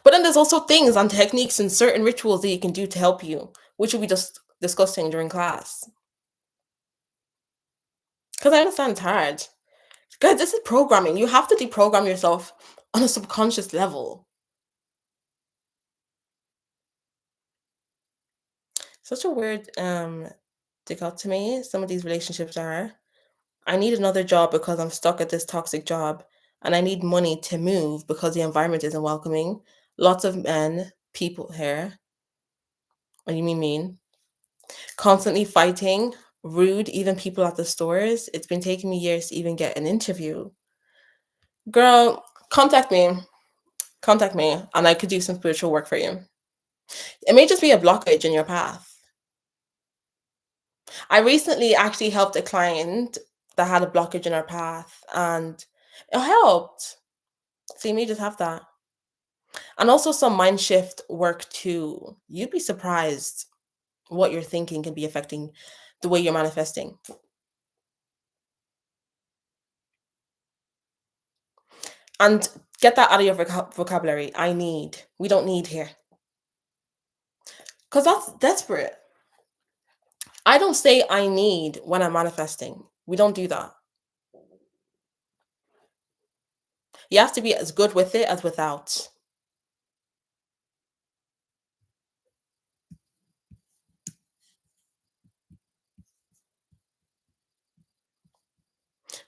But then there's also things and techniques and certain rituals that you can do to help you, which we'll be just discussing during class. Because I understand it's hard. Guys, this is programming. You have to deprogram yourself on a subconscious level. Such a weird dichotomy some of these relationships are. I need another job because I'm stuck at this toxic job, and I need money to move because the environment isn't welcoming. Lots of men, people here. What do you mean? Constantly fighting, rude, even people at the stores. It's been taking me years to even get an interview. Girl, contact me, and I could do some spiritual work for you. It may just be a blockage in your path. I recently actually helped a client that had a blockage in her path, and it helped. So you may just have that. And also some mind shift work too. You'd be surprised what you're thinking can be affecting the way you're manifesting. And get that out of your vocabulary. I need. We don't need here. Because that's desperate. I don't say I need when I'm manifesting. We don't do that. You have to be as good with it as without.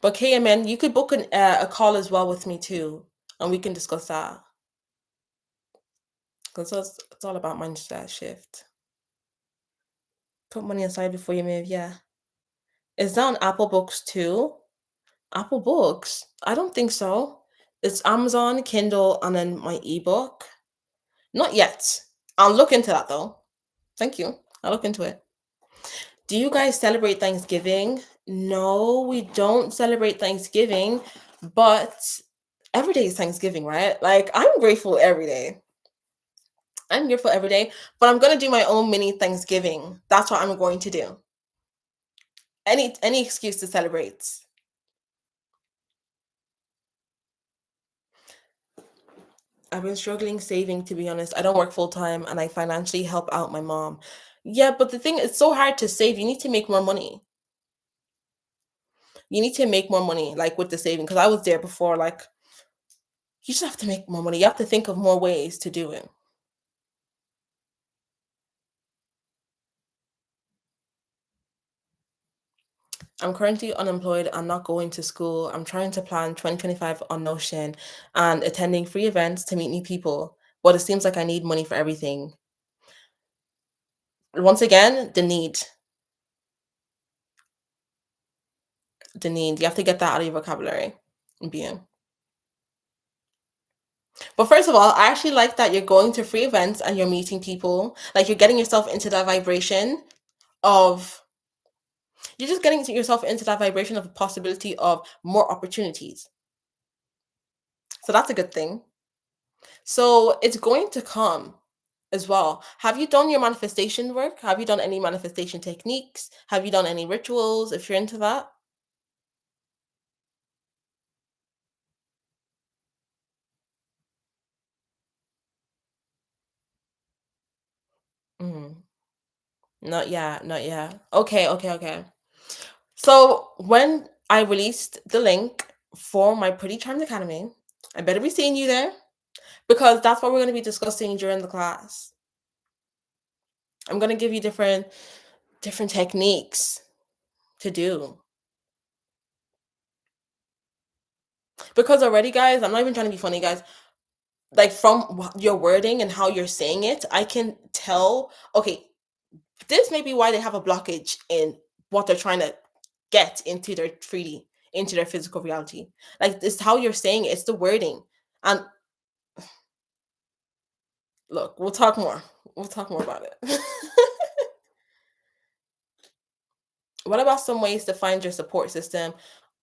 But KMN, you could book a call as well with me too, and we can discuss that. Because it's all about mindset shift. Put money aside before you move. Yeah. Is that on Apple Books too? Apple Books? I don't think so. It's Amazon, Kindle, and then my ebook. Not yet. I'll look into that though. Thank you. I'll look into it. Do you guys celebrate Thanksgiving? No, we don't celebrate Thanksgiving, but every day is Thanksgiving, right? Like, I'm grateful every day. I'm grateful every day, but I'm gonna do my own mini Thanksgiving. That's what I'm going to do. Any excuse to celebrate. I've been struggling saving, to be honest. I don't work full time and I financially help out my mom. Yeah, but the thing it's so hard to save. You need to make more money. You need to make more money, like with the saving. Because I was there before. Like you just have to make more money. You have to think of more ways to do it. I'm currently unemployed. I'm not going to school. I'm trying to plan 2025 on Notion and attending free events to meet new people. But it seems like I need money for everything. Once again, the need. You have to get that out of your vocabulary. Bien. But first of all, I actually like that you're going to free events and you're meeting people. Like you're getting yourself into that vibration of you're just getting yourself into that vibration of the possibility of more opportunities. So that's a good thing. So it's going to come as well. Have you done your manifestation work? Have you done any manifestation techniques? Have you done any rituals if you're into that? Mm, not yet, not yet. Okay, okay, okay. So when I released the link for my Pretty Charmed Academy, I better be seeing you there because that's what we're going to be discussing during the class. I'm going to give you different techniques to do. Because already, guys, I'm not even trying to be funny, guys. Like from your wording and how you're saying it, I can tell. Okay, this may be why they have a blockage in what they're trying to get into their 3D, into their physical reality. Like this, how you're saying it, it's the wording. And look, we'll talk more. We'll talk more about it. What about some ways to find your support system?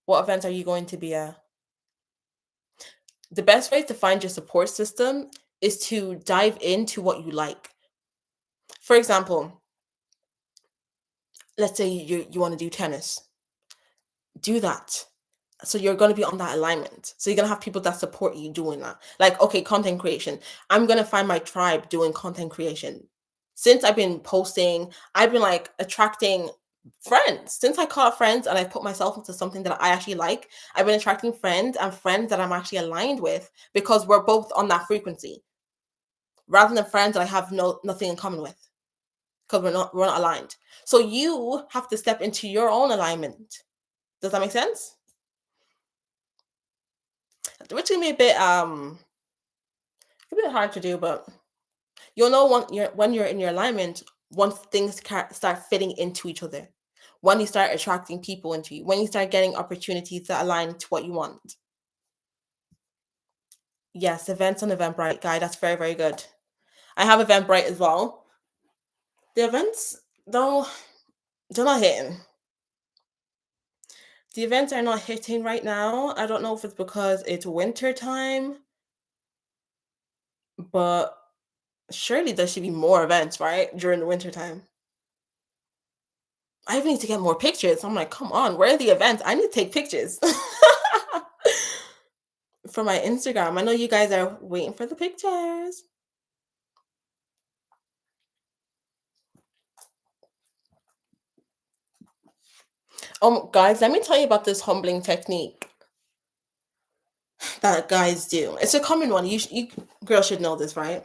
What events are you going to be at? The best way to find your support system is to dive into what you like. For example, let's say you want to do tennis. Do that. So you're going to be on that alignment. So you're going to have people that support you doing that. Like, okay, content creation. I'm going to find my tribe doing content creation. Since I've been posting, I've been like attracting friends. Since I caught friends and I put myself into something that I actually like, I've been attracting friends and friends that I'm actually aligned with because we're both on that frequency rather than friends that I have nothing in common with because we're not aligned. So you have to step into your own alignment. Does that make sense? Which can be a bit hard to do, but you'll know when you're in your alignment once things start fitting into each other. When you start attracting people into you, when you start getting opportunities that align to what you want. Yes, events on Eventbrite, guy. That's very, very good. I have Eventbrite as well. The events, though, they're not hitting. The events are not hitting right now. I don't know if it's because it's winter time, but surely there should be more events, right? During the winter time. I even need to get more pictures. I'm like, come on, where are the events? I need to take pictures for my Instagram. I know you guys are waiting for the pictures. Guys, let me tell you about this humbling technique that guys do. It's a common one. You girls should know this, right?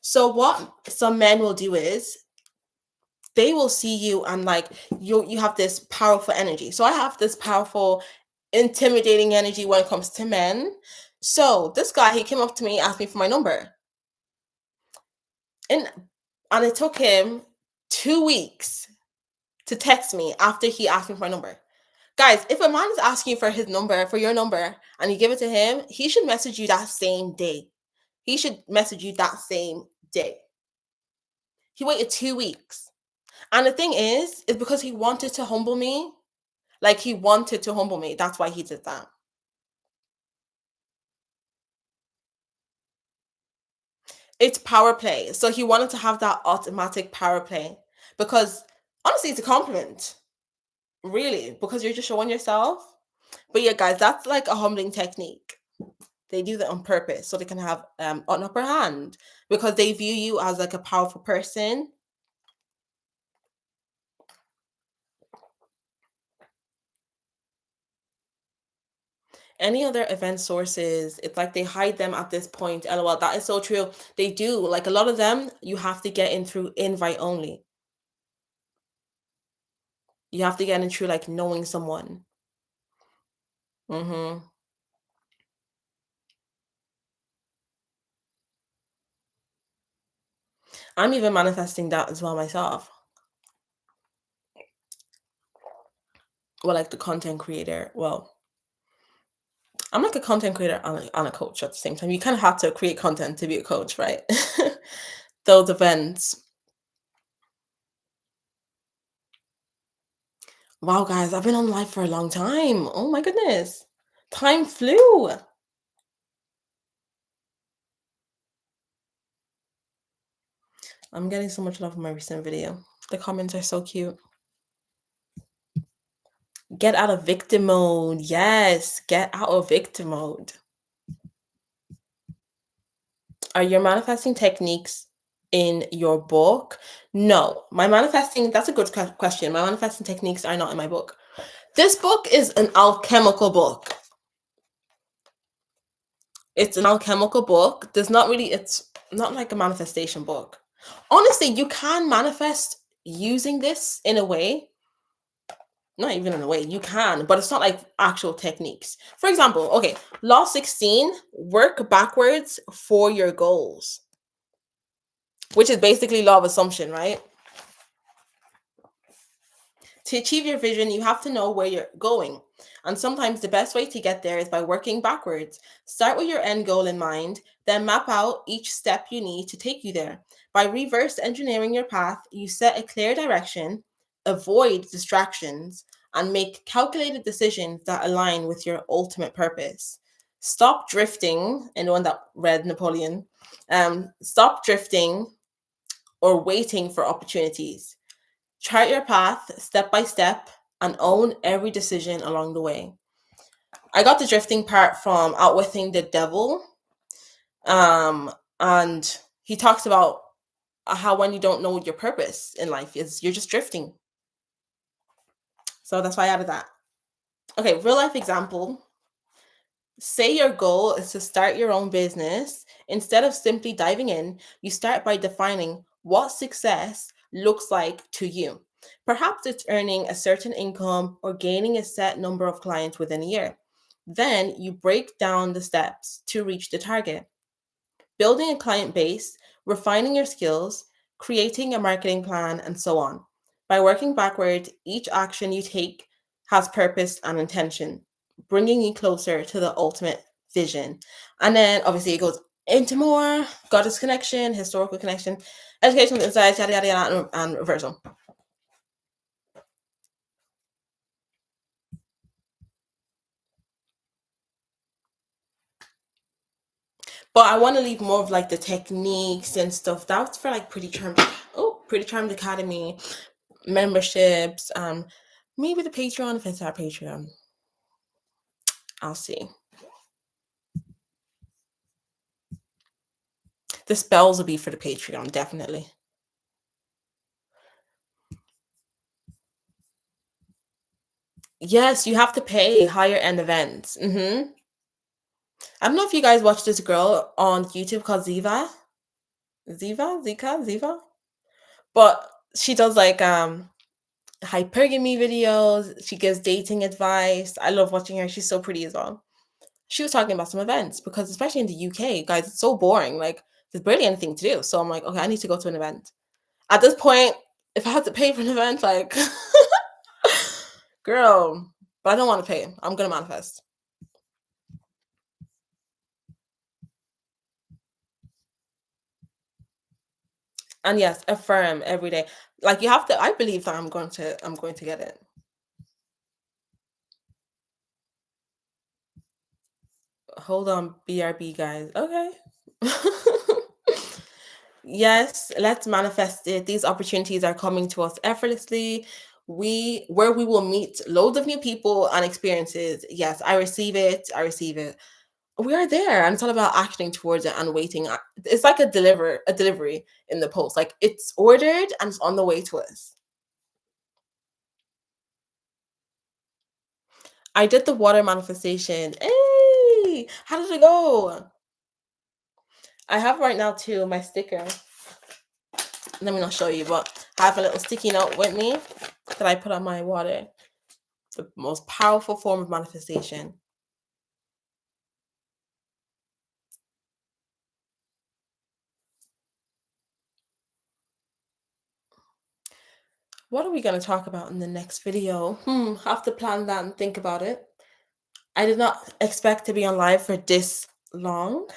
So what some men will do is they will see you and like you have this powerful energy. So I have this powerful, intimidating energy when it comes to men. So this guy, he came up to me, asked me for my number. And it took him 2 weeks to text me after he asked me for my number. Guys, if a man is asking you for his number, for your number, and you give it to him, he should message you that same day. He should message you that same day. He waited 2 weeks. And the thing is because he wanted to humble me. Like he wanted to humble me. That's why he did that. It's power play. So he wanted to have that automatic power play because honestly, it's a compliment, really, because you're just showing yourself. But yeah, guys, that's like a humbling technique. They do that on purpose so they can have an upper hand because they view you as like a powerful person. Any other event sources, it's like they hide them at this point. LOL, that is so true. They do. Like a lot of them, you have to get in through invite only. You have to get in through like knowing someone. Hmm. I'm even manifesting that as well myself. Well, like the content creator. Well, I'm like a content creator and a coach at the same time. You kind of have to create content to be a coach, right? Those events. Wow, guys, I've been on live for a long time. Oh my goodness. Time flew. I'm getting so much love in my recent video. The comments are so cute. Get out of victim mode. Yes, get out of victim mode. Are your manifesting techniques in your book? No, my manifesting, that's a good question. My manifesting techniques are not in my book. This book is an alchemical book. It's an alchemical book. It's not like a manifestation book. Honestly, you can manifest using this in a way. Not even in a way, you can, but it's not like actual techniques. For example, okay, law 16, work backwards for your goals, which is basically law of assumption, right? To achieve your vision, you have to know where you're going. And sometimes the best way to get there is by working backwards. Start with your end goal in mind, then map out each step you need to take you there. By reverse engineering your path, you set a clear direction, avoid distractions, and make calculated decisions that align with your ultimate purpose. Stop drifting. Anyone that read Napoleon, stop drifting or waiting for opportunities. Chart your path step by step and own every decision along the way. I got the drifting part from Outwitting the Devil. And he talks about how when you don't know your purpose in life is you're just drifting. So that's why I added that. Okay, real life example. Say your goal is to start your own business. Instead of simply diving in, you start by defining what success looks like to you. Perhaps it's earning a certain income or gaining a set number of clients within a year. Then you break down the steps to reach the target. Building a client base, refining your skills, creating a marketing plan, and so on. By working backward, each action you take has purpose and intention, bringing you closer to the ultimate vision. And then obviously it goes into more goddess connection, historical connection, educational insights, yada yada yada, and reversal. But I want to leave more of like the techniques and stuff. That's for like Pretty Charmed Academy memberships. Maybe the Patreon if it's our Patreon. I'll see. The spells will be for the Patreon, definitely. Yes, you have to pay higher end events. I don't know if you guys watch this girl on YouTube called Ziva, but she does like hypergamy videos. She gives dating advice. I love watching her. She's so pretty as well. She was talking about some events because especially in the UK, guys, it's so boring. Like there's barely anything to do. So I'm like, okay, I need to go to an event. At this point, if I had to pay for an event, like, girl, but I don't want to pay. I'm gonna manifest. And yes, affirm every day. Like you have to. I believe that I'm going to get it. Hold on, BRB guys. Okay. Yes, let's manifest it. These opportunities are coming to us effortlessly. Where we will meet loads of new people and experiences. Yes, I receive it. I receive it. We are there, and it's all about acting towards it and waiting. It's like a delivery in the post. Like it's ordered and it's on the way to us. I did the water manifestation. Hey, how did it go? I have right now too my sticker. Let me not show you, but I have a little sticky note with me that I put on my water. The most powerful form of manifestation. What are we going to talk about in the next video? Have to plan that and think about it. I did not expect to be on live for this long.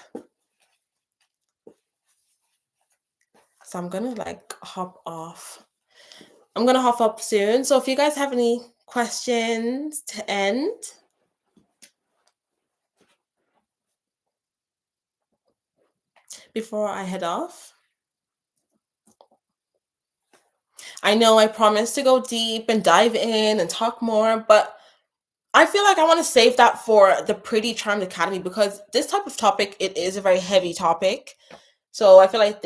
So I'm going to like hop off. I'm going to hop up soon. So if you guys have any questions to end, before I head off. I know I promised to go deep and dive in and talk more, but I feel like I want to save that for the Pretty Charmed Academy because this type of topic, it is a very heavy topic. So I feel like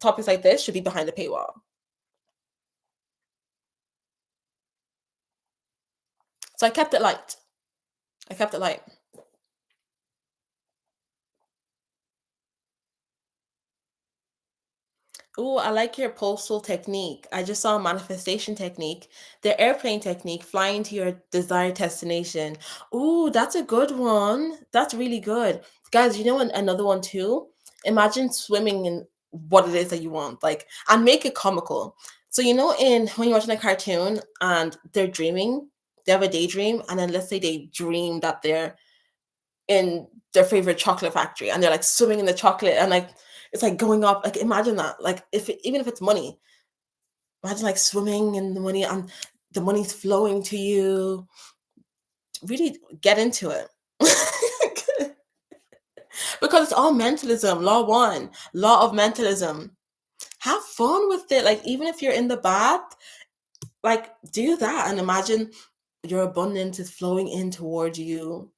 topics like this should be behind the paywall. So I kept it light. I kept it light. Oh, I like your postal technique. I just saw a manifestation technique, the airplane technique, flying to your desired destination. Oh, that's a good one. That's really good. Guys, you know another one too? Imagine swimming in what it is that you want, like, and make it comical. So you know, in when you're watching a cartoon and they're dreaming, they have a daydream, and then let's say they dream that they're in their favorite chocolate factory and they're like swimming in the chocolate and like it's like going up. Like imagine that. Like even if it's money, imagine like swimming in the money and the money's flowing to you. Really get into it. Because it's all mentalism. Law one, law of mentalism. Have fun with it. Like even if you're in the bath, like do that and imagine your abundance is flowing in towards you.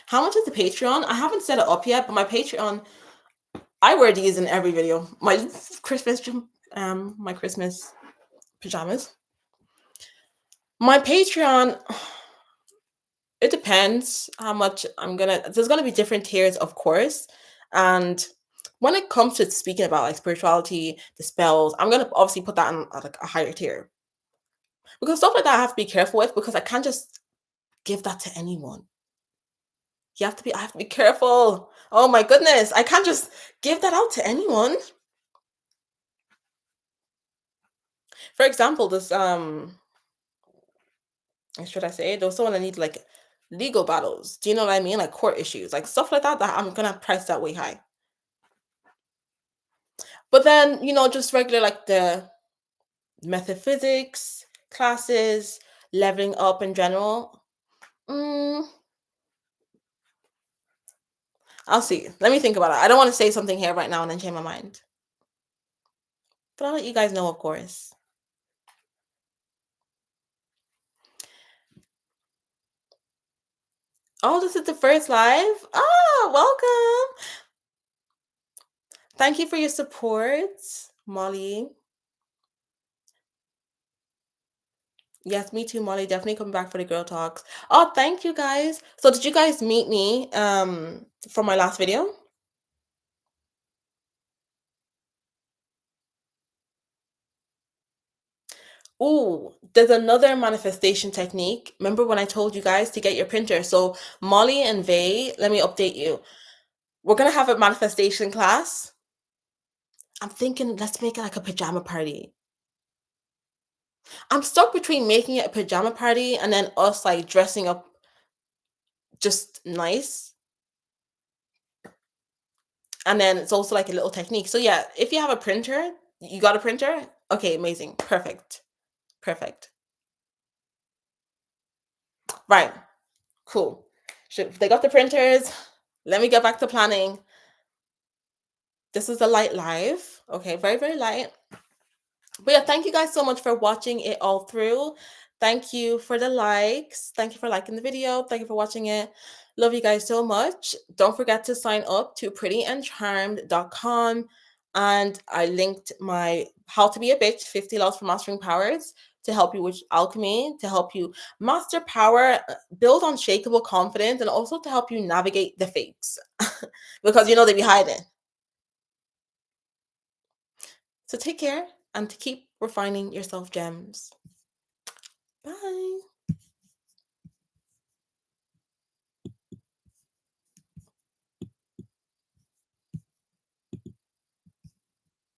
How much is the Patreon? I haven't set it up yet, but my Patreon, I wear these in every video. Christmas, my Christmas pajamas. My Patreon, it depends how much I'm gonna. There's gonna be different tiers, of course, and when it comes to speaking about like spirituality, the spells, I'm gonna obviously put that on like a higher tier because stuff like that I have to be careful with because I can't just give that to anyone. You have to be. I have to be careful. Oh my goodness, I can't just give that out to anyone. For example, this should I say there was someone that needed like legal battles. Do you know what I mean? Like court issues, like stuff like that. That I'm gonna price that way high. But then just regular like the metaphysics classes, leveling up in general. Mm, I'll see. Let me think about it. I don't want to say something here right now and then change my mind. But I'll let you guys know, of course. Oh, this is the first live. Ah, welcome. Thank you for your support, Molly. Yes, me too, Molly. Definitely coming back for the girl talks. Oh, thank you guys. So did you guys meet me from my last video? Ooh, there's another manifestation technique. Remember when I told you guys to get your printer? So Molly and Vay, let me update you. We're gonna have a manifestation class. I'm thinking let's make it like a pajama party. I'm stuck between making it a pajama party and then us like dressing up just nice. And then it's also like a little technique. So yeah, if you have a printer, you got a printer? Okay, amazing. Perfect. Perfect. Right. Cool. They got the printers. Let me get back to planning. This is a light live. Okay, very, very light. But yeah, thank you guys so much for watching it all through. Thank you for the likes. Thank you for liking the video. Thank you for watching it. Love you guys so much. Don't forget to sign up to prettyandcharmed.com. And I linked my How to Be a Bitch 50 Laws for Mastering Powers to help you with alchemy, to help you master power, build unshakable confidence, and also to help you navigate the fakes because you know they be hiding. So take care and to keep refining yourself, gems.